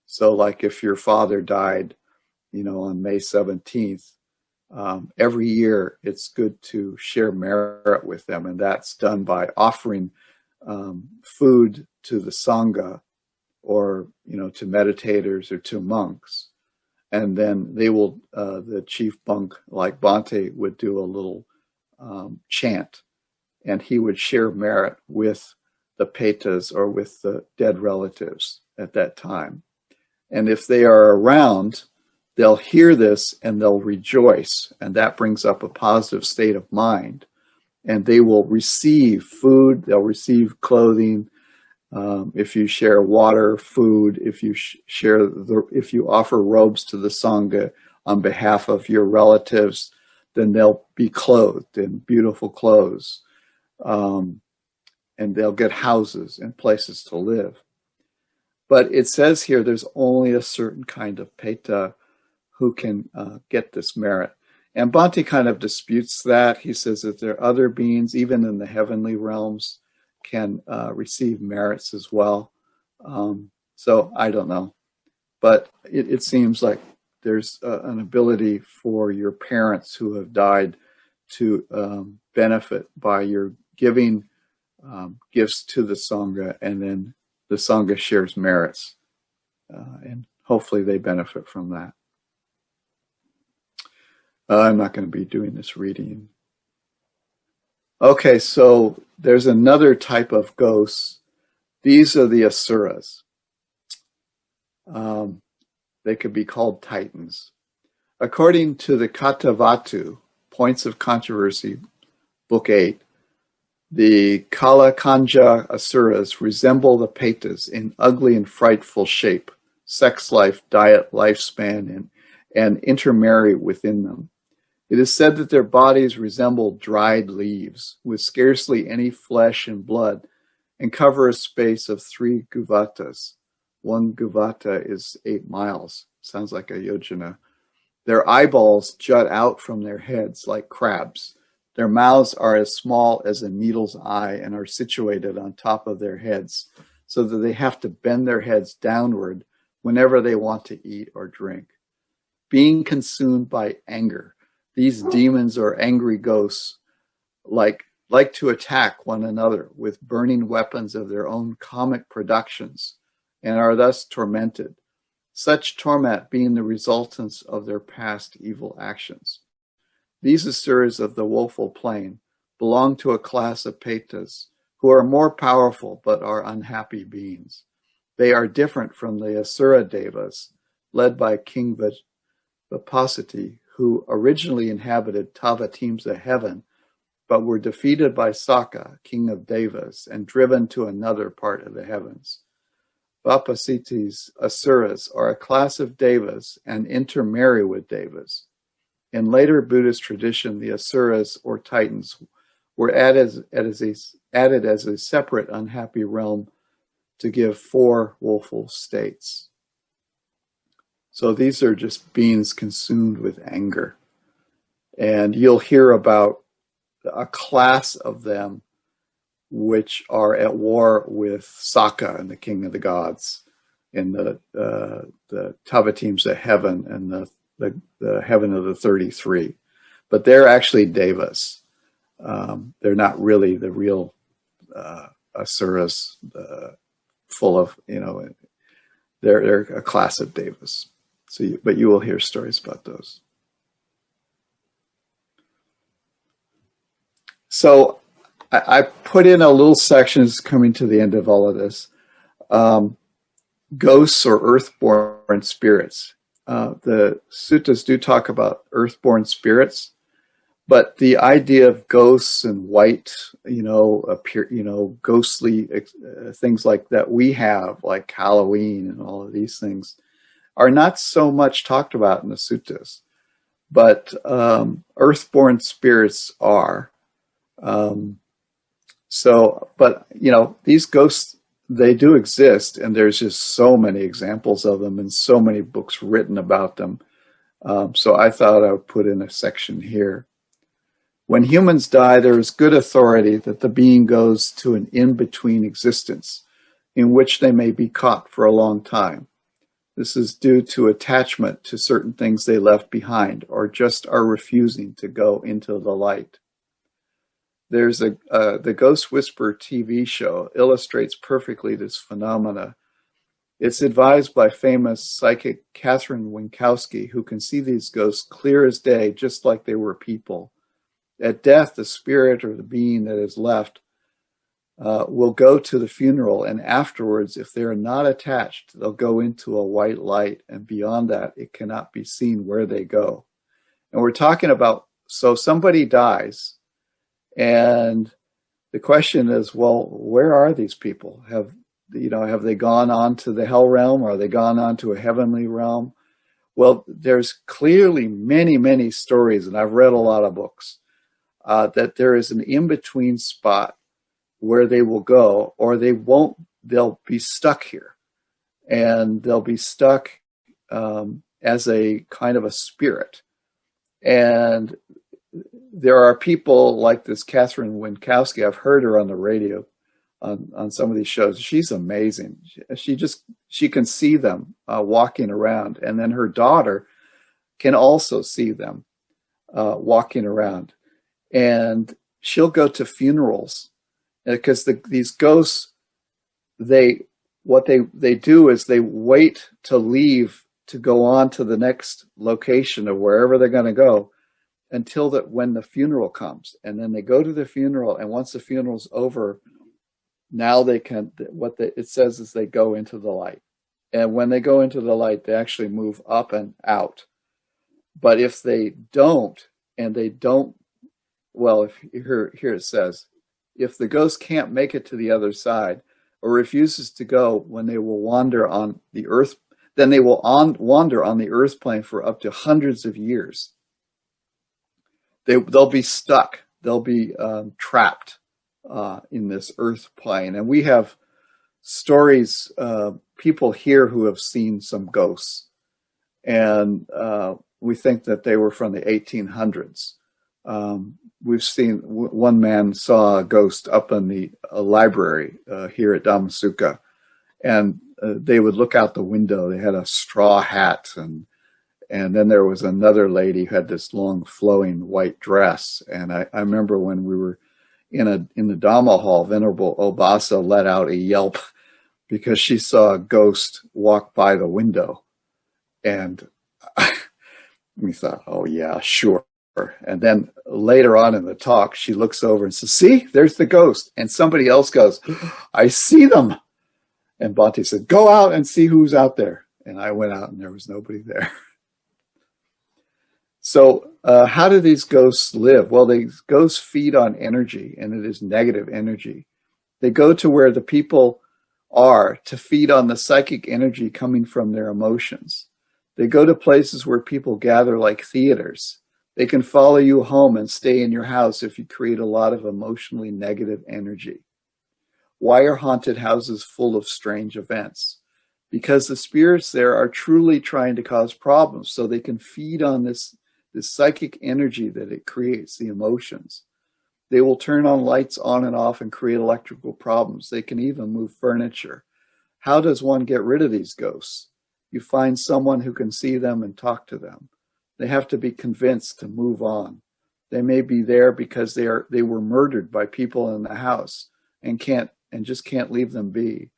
So, like if your father died, on May 17th, every year it's good to share merit with them, and that's done by offering food to the sangha, or to meditators or to monks, and then they will the chief monk like Bhante would do a little chant, and he would share merit with the petas or with the dead relatives at that time. And if they are around, they'll hear this and they'll rejoice, and that brings up a positive state of mind, and they will receive food, they'll receive clothing. If you share water, food, if you offer robes to the sangha on behalf of your relatives, then they'll be clothed in beautiful clothes, and they'll get houses and places to live. But it says here there's only a certain kind of peta who can get this merit. And Bhante kind of disputes that. He says that there are other beings, even in the heavenly realms, can receive merits as well. So I don't know. But it seems like there's an ability for your parents who have died to benefit by your giving gifts to the sangha, and then the sangha shares merits, and hopefully they benefit from that. I'm not going to be doing this reading. Okay, so there's another type of ghosts. These are the Asuras. They could be called titans. According to the Katavatu, Points of Controversy, Book 8, the Kalakanja Asuras resemble the Petas in ugly and frightful shape, sex life, diet, lifespan, and intermarry within them. It is said that their bodies resemble dried leaves, with scarcely any flesh and blood, and cover a space of 3 guvatas. 1 guvata is 8 miles. Sounds like a yojana. Their eyeballs jut out from their heads like crabs. Their mouths are as small as a needle's eye and are situated on top of their heads, so that they have to bend their heads downward whenever they want to eat or drink. Being consumed by anger, these demons or angry ghosts like to attack one another with burning weapons of their own comic productions, and are thus tormented, such torment being the resultants of their past evil actions. These Asuras of the woeful plane belong to a class of Petas who are more powerful but are unhappy beings. They are different from the Asura Devas, led by King Vipasati, who originally inhabited Tavatimsa heaven, but were defeated by Saka, king of Devas, and driven to another part of the heavens. Vipasati's Asuras are a class of Devas and intermarry with Devas. In later Buddhist tradition, the Asuras, or Titans, were added as a separate unhappy realm to give 4 woeful states. So these are just beings consumed with anger. And you'll hear about a class of them which are at war with Saka and the king of the gods in the Tavatimsa heaven and the heaven of the 33. But they're actually devas. They're not really the real Asuras, full of, they're a class of devas. But you will hear stories about those. So I put in a little section, coming to the end of all of this. Ghosts or earthborn spirits. The suttas do talk about earthborn spirits, but the idea of ghosts and white, ghostly things like that we have, like Halloween and all of these things, are not so much talked about in the suttas. But earthborn spirits are. But these ghosts, they do exist, and there's just so many examples of them and so many books written about them. So I thought I would put in a section here. When humans die, there is good authority that the being goes to an in-between existence in which they may be caught for a long time. This is due to attachment to certain things they left behind, or just are refusing to go into the light. There's the Ghost Whisperer TV show illustrates perfectly this phenomena. It's advised by famous psychic Catherine Winkowski, who can see these ghosts clear as day, just like they were people. At death, the spirit or the being that is left will go to the funeral, and afterwards, if they are not attached, they'll go into a white light, and beyond that, it cannot be seen where they go. And we're talking about, so somebody dies, and the question is, well, where are these people? Have they gone on to the hell realm? Or are they gone on to a heavenly realm? Well, there's clearly many, many stories, and I've read a lot of books, that there is an in-between spot where they will go, or they won't, they'll be stuck here. And they'll be stuck as a kind of a spirit. And there are people like this Catherine Winkowski. I've heard her on the radio on some of these shows. She's amazing. She can see them walking around. And then her daughter can also see them walking around. And she'll go to funerals because these ghosts, what they do is they wait to leave to go on to the next location of wherever they're going to go until when the funeral comes. And then they go to the funeral, and once the funeral's over, now they can, it says is they go into the light. And when they go into the light, they actually move up and out. But if they don't, well, here it says, if the ghost can't make it to the other side or refuses to go, when they will wander on the earth, then they will wander on the earth plane for up to hundreds of years. They'll be stuck. They'll be trapped in this earth plane. And we have stories, people here who have seen some ghosts. And we think that they were from the 1800s. We've seen, one man saw a ghost up in the library here at Damasuka. And they would look out the window. They had a straw hat, and then there was another lady who had this long flowing white dress. And I remember when we were in the Dhamma hall, Venerable Obasa let out a yelp because she saw a ghost walk by the window. And we thought, oh yeah, sure. And then later on in the talk, she looks over and says, see, there's the ghost. And somebody else goes, I see them. And Bhante said, go out and see who's out there. And I went out and there was nobody there. So how do these ghosts live? Well, these ghosts feed on energy, and it is negative energy. They go to where the people are to feed on the psychic energy coming from their emotions. They go to places where people gather, like theaters. They can follow you home and stay in your house if you create a lot of emotionally negative energy. Why are haunted houses full of strange events? Because the spirits there are truly trying to cause problems, so they can feed on this psychic energy that it creates, the emotions. They will turn on lights on and off and create electrical problems. They can even move furniture. How does one get rid of these ghosts? You find someone who can see them and talk to them. They have to be convinced to move on. They may be there because they were murdered by people in the house and just can't leave them be.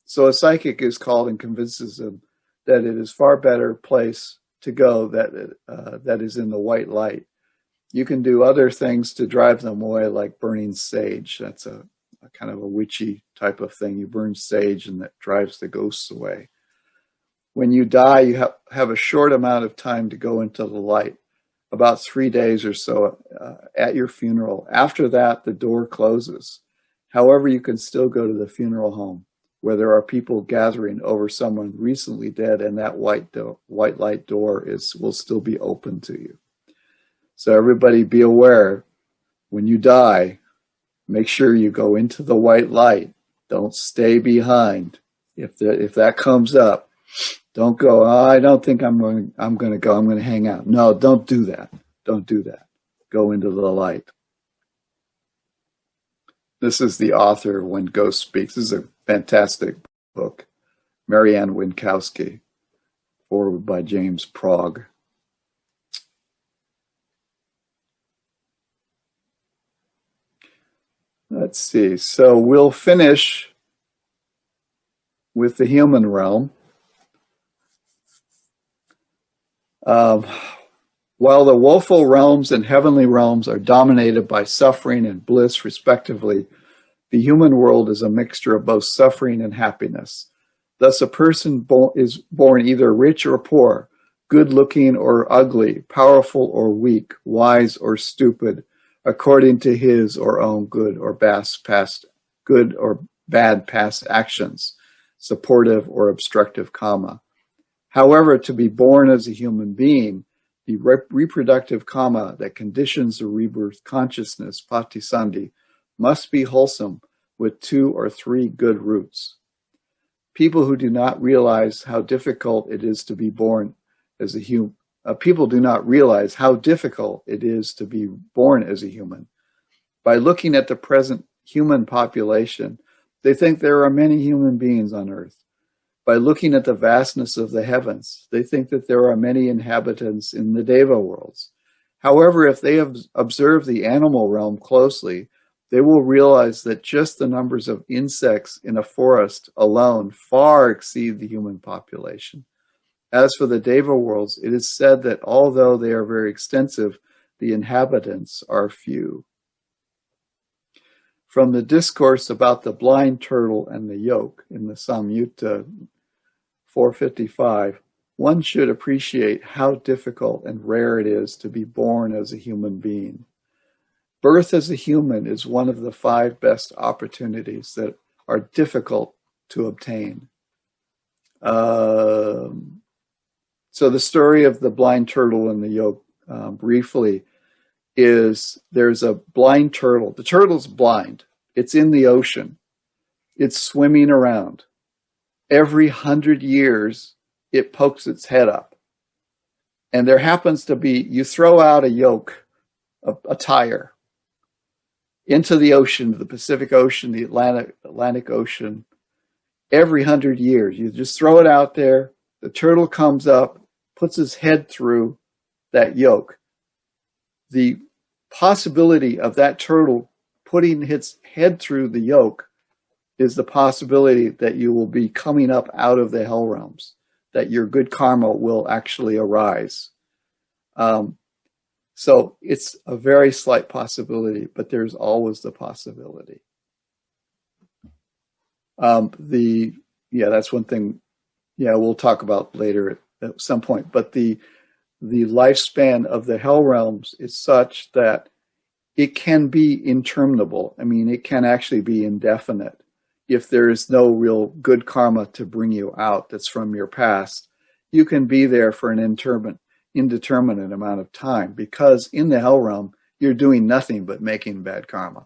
So a psychic is called and convinces them that it is far better place to go that is in the white light. You can do other things to drive them away, like burning sage. That's a kind of a witchy type of thing. You burn sage and that drives the ghosts away. When you die, you have a short amount of time to go into the light, about 3 days or so at your funeral. After that, the door closes. However, you can still go to the funeral home where there are people gathering over someone recently dead, and that white light door will still be open to you. So everybody be aware, when you die, Make sure you go into the white light. Don't stay behind. If that comes up, don't go, oh, I don't think I'm going to go. I'm going to hang out. No, don't do that. Don't do that. Go into the light. This is the author When Ghost Speaks. This is a fantastic book. Marianne Winkowski, forward by James Progg. Let's see. So we'll finish with the human realm. While the woeful realms and heavenly realms are dominated by suffering and bliss, respectively, the human world is a mixture of both suffering and happiness. Thus, a person is born either rich or poor, good-looking or ugly, powerful or weak, wise or stupid, according to his or own good or bad past actions, supportive or obstructive karma. However, to be born as a human being, the reproductive karma that conditions the rebirth consciousness, patisandhi, must be wholesome with 2 or 3 good roots. People who do not realize how difficult it is to be born as a human, people do not realize how difficult it is to be born as a human. By looking at the present human population, they think there are many human beings on earth. By looking at the vastness of the heavens, they think that there are many inhabitants in the Deva worlds. However, if they observe the animal realm closely, they will realize that just the numbers of insects in a forest alone far exceed the human population. As for the Deva worlds, it is said that although they are very extensive, the inhabitants are few. From the discourse about the blind turtle and the yoke in the Samyutta 455, one should appreciate how difficult and rare it is to be born as a human being. Birth as a human is one of the 5 best opportunities that are difficult to obtain. So the story of the blind turtle and the yoke, briefly, is there's a blind turtle. The turtle's blind. It's in the ocean. It's swimming around. Every 100 years, it pokes its head up. And there happens to be, you throw out a yoke, a tire, into the ocean, the Pacific Ocean, the Atlantic Ocean, every 100 years. You just throw it out there, the turtle comes up, puts his head through that yoke. The possibility of that turtle putting its head through the yoke is the possibility that you will be coming up out of the hell realms, that your good karma will actually arise. So it's a very slight possibility, but there's always the possibility. That's one thing. Yeah, we'll talk about later at some point. But the lifespan of the hell realms is such that it can be interminable. I mean, it can actually be indefinite if there is no real good karma to bring you out that's from your past. You can be there for an indeterminate amount of time, because in the hell realm, you're doing nothing but making bad karma.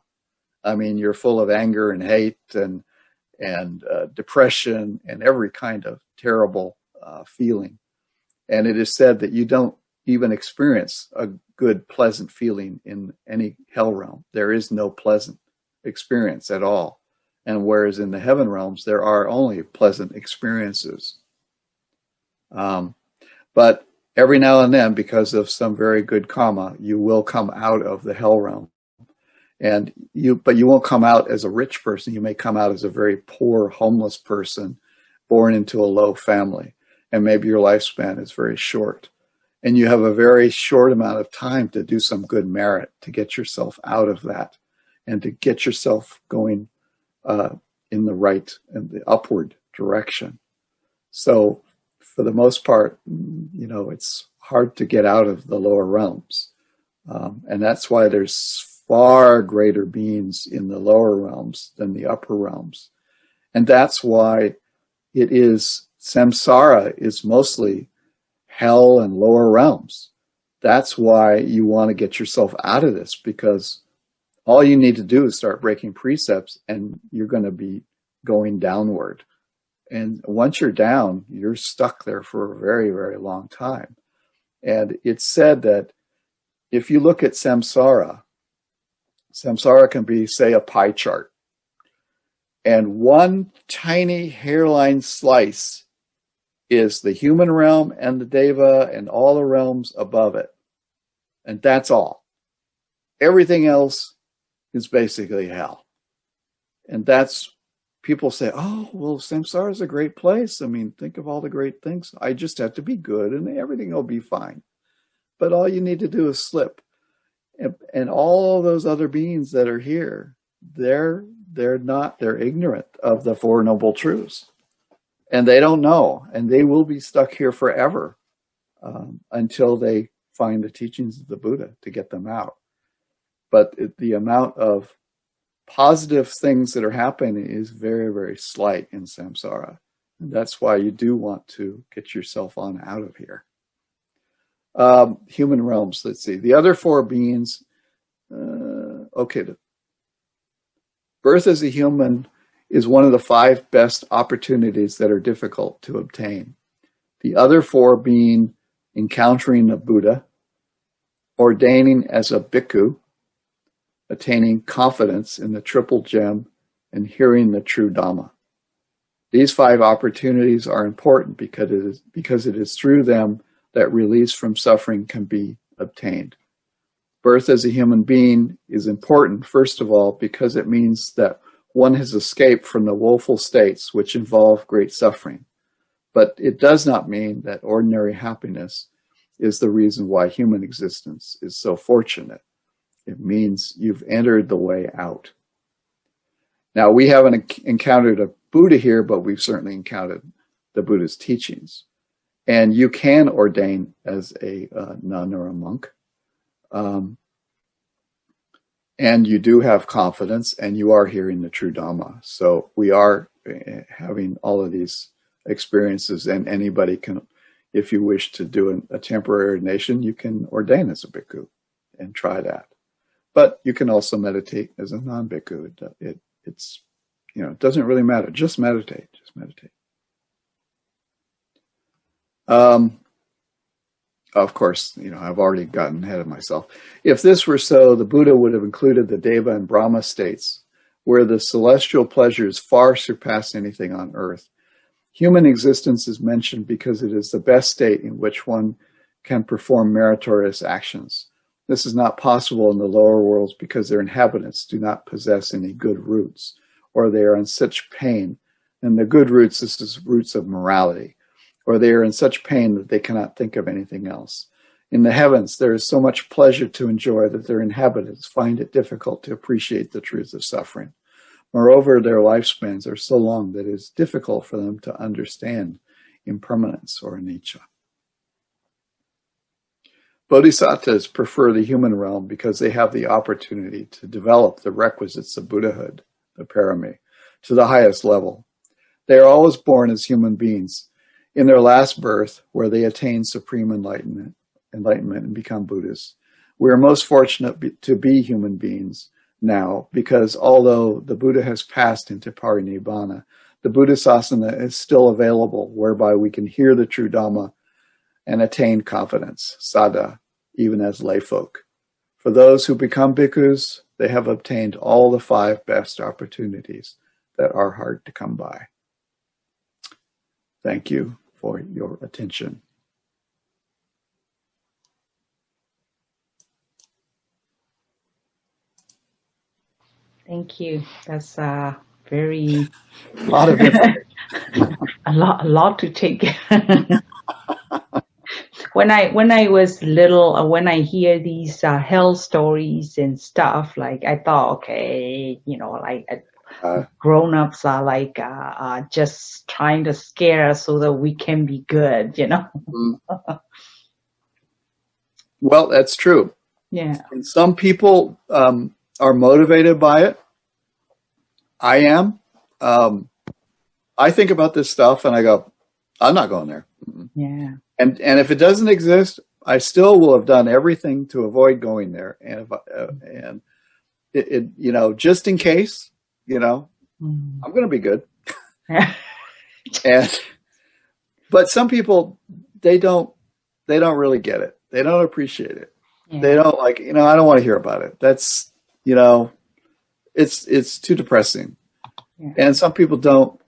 I mean, you're full of anger and hate and depression and every kind of terrible feeling. And it is said that you don't even experience a good, pleasant feeling in any hell realm. There is no pleasant experience at all. And whereas in the heaven realms, there are only pleasant experiences. But every now and then, because of some very good karma, you will come out of the hell realm. But you won't come out as a rich person. You may come out as a very poor, homeless person born into a low family. And maybe your lifespan is very short. And you have a very short amount of time to do some good merit, to get yourself out of that and to get yourself going in the right and the upward direction. So for the most part, it's hard to get out of the lower realms. And that's why there's far greater beings in the lower realms than the upper realms. And that's why samsara is mostly hell and lower realms. That's why you want to get yourself out of this, because All you need to do is start breaking precepts, and you're going to be going downward. And once you're down, you're stuck there for a very, very long time. And it's said that if you look at samsara can be, say, a pie chart. And one tiny hairline slice is the human realm and the deva and all the realms above it. And that's all. Everything else is basically hell. And that's, people say, oh, well, samsara is a great place. I mean, think of all the great things. I just have to be good and everything will be fine. But all you need to do is slip. And all those other beings that are here, they're ignorant of the Four Noble Truths. And they don't know. And they will be stuck here forever until they find the teachings of the Buddha to get them out. But the amount of positive things that are happening is very, very slight in samsara. And that's why you do want to get yourself on out of here. Human realms, let's see. The other four beings, birth as a human is one of the 5 best opportunities that are difficult to obtain. The other 4 being encountering a Buddha, ordaining as a bhikkhu, attaining confidence in the triple gem, and hearing the true Dhamma. These 5 opportunities are important because it is through them that release from suffering can be obtained. Birth as a human being is important, first of all, because it means that one has escaped from the woeful states which involve great suffering. But it does not mean that ordinary happiness is the reason why human existence is so fortunate. It means you've entered the way out. Now, we haven't encountered a Buddha here, but we've certainly encountered the Buddha's teachings. And you can ordain as a nun or a monk. And you do have confidence, and you are hearing the true Dhamma. So we are having all of these experiences, and anybody can, if you wish to do a temporary ordination, you can ordain as a bhikkhu and try that. But you can also meditate as a non-bhikkhu. It's, it doesn't really matter. Just meditate. Just meditate. Of course, I've already gotten ahead of myself. If this were so, the Buddha would have included the Deva and Brahma states, where the celestial pleasures far surpass anything on earth. Human existence is mentioned because it is the best state in which one can perform meritorious actions. This is not possible in the lower worlds because their inhabitants do not possess any good roots, or they are in such pain. And the good roots, this is roots of morality, or they are in such pain that they cannot think of anything else. In the heavens, there is so much pleasure to enjoy that their inhabitants find it difficult to appreciate the truth of suffering. Moreover, their lifespans are so long that it is difficult for them to understand impermanence or anicca. Bodhisattvas prefer the human realm because they have the opportunity to develop the requisites of Buddhahood, the parami, to the highest level. They are always born as human beings. In their last birth, where they attain supreme enlightenment and become Buddhists, we are most fortunate to be human beings now, because although the Buddha has passed into parinibbana, the Buddhasasana is still available, whereby we can hear the true Dhamma and attain confidence, sada, even as layfolk. For those who become bhikkhus, they have obtained all the 5 best opportunities that are hard to come by. Thank you for your attention. Thank you. That's very A lot of information. a lot to take. When I was little, when I hear these hell stories and stuff, like I thought, okay, grown-ups are just trying to scare us so that we can be good, Well, that's true. Yeah. And some people are motivated by it. I am. I think about this stuff and I go, I'm not going there. Yeah. And if it doesn't exist, I still will have done everything to avoid going there. And just in case, I'm going to be good. But some people, they don't really get it. They don't appreciate it. Yeah. They don't I don't want to hear about it. That's, it's too depressing. Yeah. And some people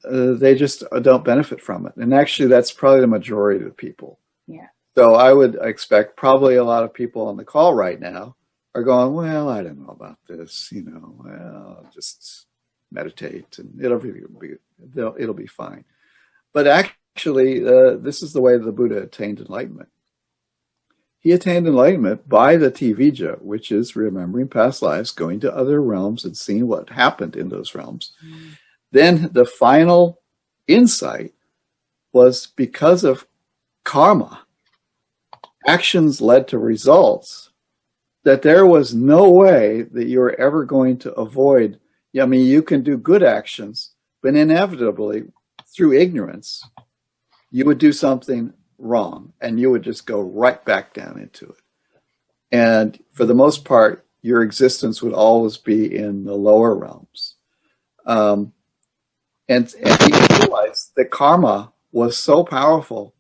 they just don't benefit from it. And actually that's probably the majority of the people. Yeah. So I would expect probably a lot of people on the call right now are going, well, I don't know about this, well, just meditate and it'll be fine. But actually, this is the way the Buddha attained enlightenment. He attained enlightenment by the Tivija, which is remembering past lives, going to other realms and seeing what happened in those realms. Mm. Then the final insight was because of karma, actions led to results, that there was no way that you were ever going to avoid. I mean, you can do good actions, but inevitably, through ignorance, you would do something wrong and you would just go right back down into it. And for the most part, your existence would always be in the lower realms. And he realized that karma was so powerful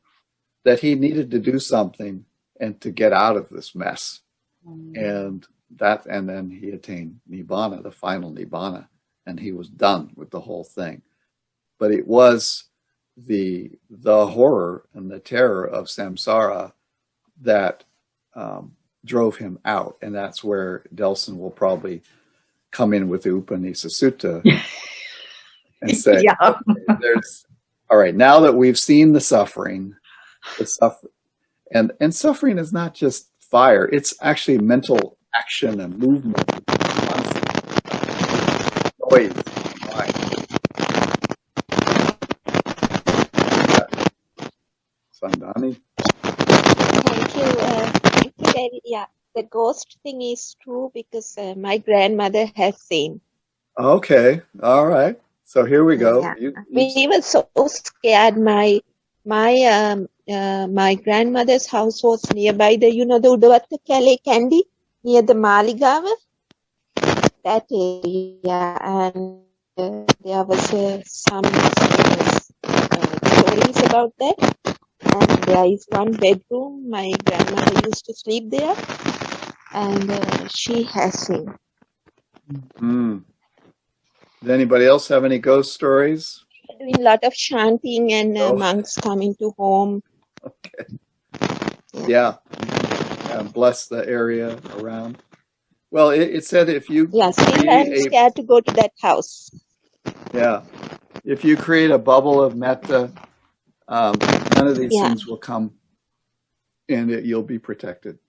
that he needed to do something and to get out of this mess. And then he attained Nibbana, the final Nibbana, and he was done with the whole thing. But it was the horror and the terror of samsara that drove him out. And that's where Delson will probably come in with the Upanisa Sutta and say, all right, now that we've seen the suffering, and suffering is not just fire, it's actually mental action and movement, noise, Sandani. Thank you, David. Yeah, the ghost thing is true because my grandmother has seen. Okay, all right. So here we go. Yeah. We were so scared. My grandmother's house was nearby the Udavatta Kale Candy near the Maligava, that area, and there was some stories about that. And there is one bedroom. My grandmother used to sleep there, and she has seen. Does anybody else have any ghost stories? Doing a lot of chanting and monks coming to home. Okay. Yeah. Bless the area around. Well, it said if you... Yeah, still I'm scared to go to that house. Yeah. If you create a bubble of metta, none of these things will come and you'll be protected.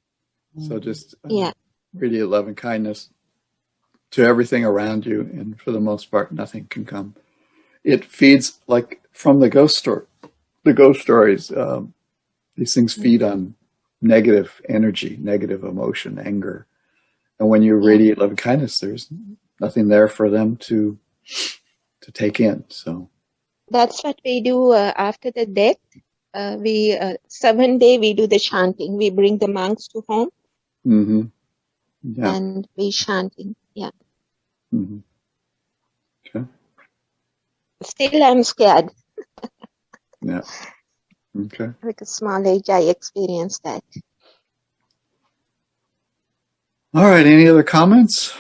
So just radiate love and kindness to everything around you. And for the most part, nothing can come. It feeds like from the ghost stories. These things feed on negative energy, negative emotion, anger. And when you radiate love and kindness, there's nothing there for them to take in. So that's what we do after the death. We 7 day we do the chanting. We bring the monks to home, and we chanting. Yeah. Mm-hmm. Okay. Still, I'm scared. Yeah. Okay. At a small age, I experienced that. All right. Any other comments?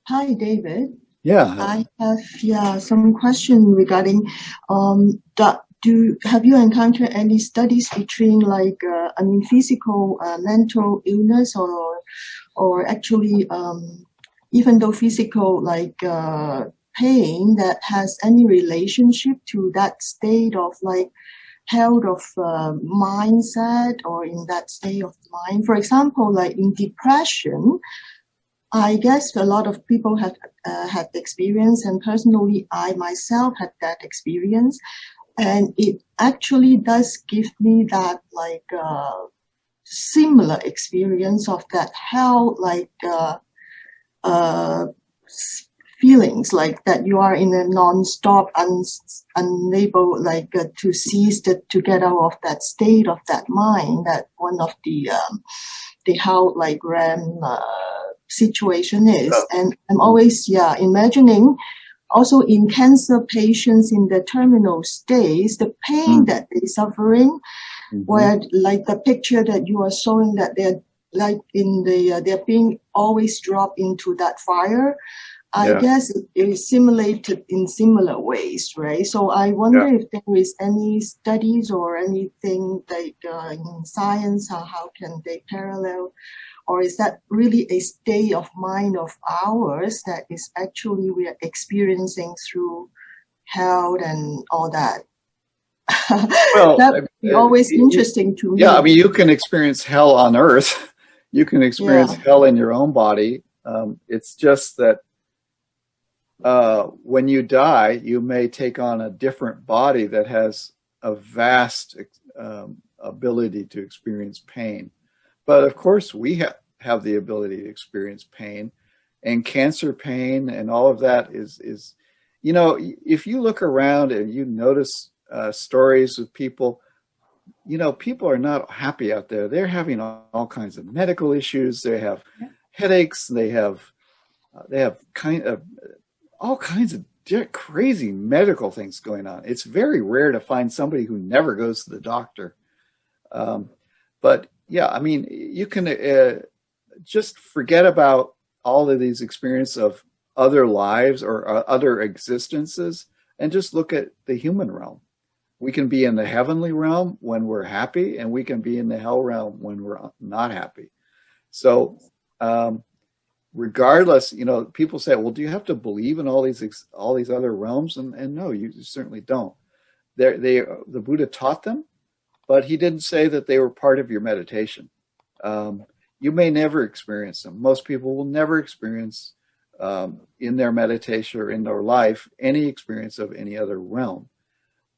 Hi, David. Yeah. I have some question regarding have you encountered any studies between physical mental illness or actually even though physical pain that has any relationship to that state of health of mindset or in that state of mind? For example, in depression, I guess a lot of people have had experience, and personally, I myself had that experience, and it actually does give me that similar experience of that health, feelings like that you are in a non-stop, unable to cease to get out of that state of that mind. That one of the health REM situation is. And I'm always, imagining also in cancer patients in the terminal stage, the pain that they're suffering, where like the picture that you are showing that they're like they're being always dropped into that fire. I guess it is simulated in similar ways, right? So I wonder if there is any studies or anything like in science, how can they parallel, or is that really a state of mind of ours that is actually we are experiencing through health and all that? Well, that'd be always interesting to me. Yeah, I mean, you can experience hell on earth. You can experience hell in your own body. It's just that when you die, you may take on a different body that has a vast ability to experience pain. But of course, we have the ability to experience pain, and cancer pain and all of that is, you know, if you look around and you notice stories of people, you know, people are not happy out there. They're having all kinds of medical issues. They have headaches. They have all kinds of crazy medical things going on. It's very rare to find somebody who never goes to the doctor. But yeah, I mean, you can just forget about all of these experiences of other lives or other existences and just look at the human realm. We can be in the heavenly realm when we're happy, and we can be in the hell realm when we're not happy. So regardless, you know, people say, well, do you have to believe in all these other realms? And no, you certainly don't. The Buddha taught them, but he didn't say that they were part of your meditation. You may never experience them. Most people will never experience in their meditation or in their life any experience of any other realm.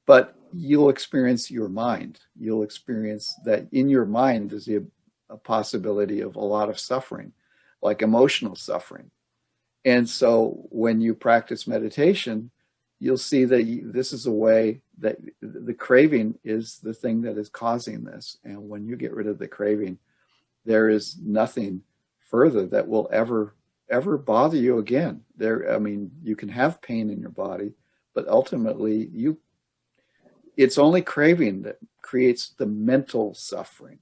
But you'll experience your mind. You'll experience that in your mind is a possibility of a lot of suffering, like emotional suffering. And so when you practice meditation, you'll see that this is a way that the craving is the thing that is causing this. And when you get rid of the craving, there is nothing further that will ever bother you again. I mean, you can have pain in your body, but ultimately it's only craving that creates the mental suffering.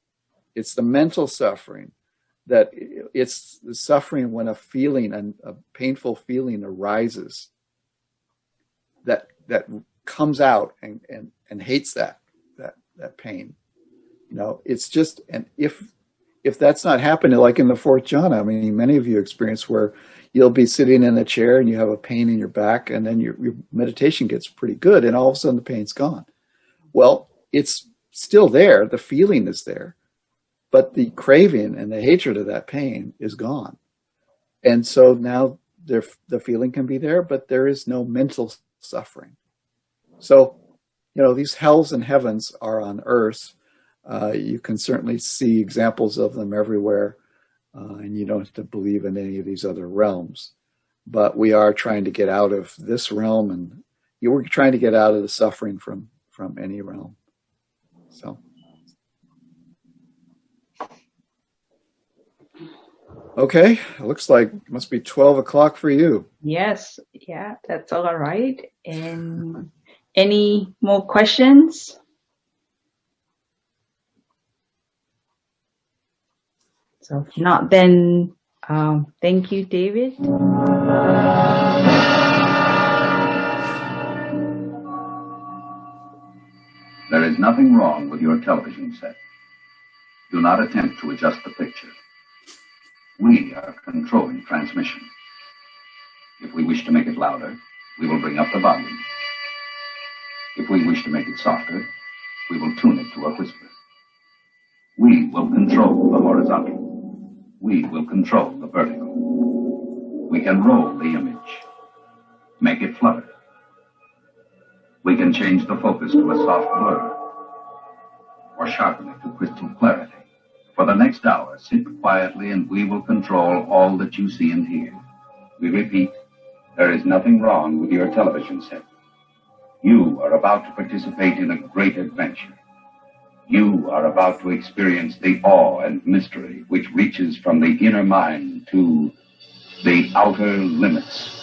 It's the mental suffering that it's the suffering when a feeling and a painful feeling arises that comes out and hates that pain. You know, it's just, and if that's not happening, like in the fourth jhana, I mean, many of you experience where you'll be sitting in a chair and you have a pain in your back, and then your meditation gets pretty good, and all of a sudden the pain's gone. Well, it's still there. The feeling is there, but the craving and the hatred of that pain is gone. And so now the feeling can be there, but there is no mental suffering. So, you know, these hells and heavens are on earth. You can certainly see examples of them everywhere, and you don't have to believe in any of these other realms. But we are trying to get out of this realm, and we're trying to get out of the suffering from any realm. So, okay, it looks like it must be 12 o'clock for you. Yes, yeah, that's all right. And any more questions? So if not, then thank you, David. There is nothing wrong with your television set. Do not attempt to adjust the picture. We are controlling transmission. If we wish to make it louder, we will bring up the volume. If we wish to make it softer, we will tune it to a whisper. We will control the horizontal. We will control the vertical. We can roll the image, make it flutter. We can change the focus to a soft blur, or sharpen it to crystal clarity. For the next hour, sit quietly and we will control all that you see and hear. We repeat, there is nothing wrong with your television set. You are about to participate in a great adventure. You are about to experience the awe and mystery which reaches from the inner mind to the outer limits.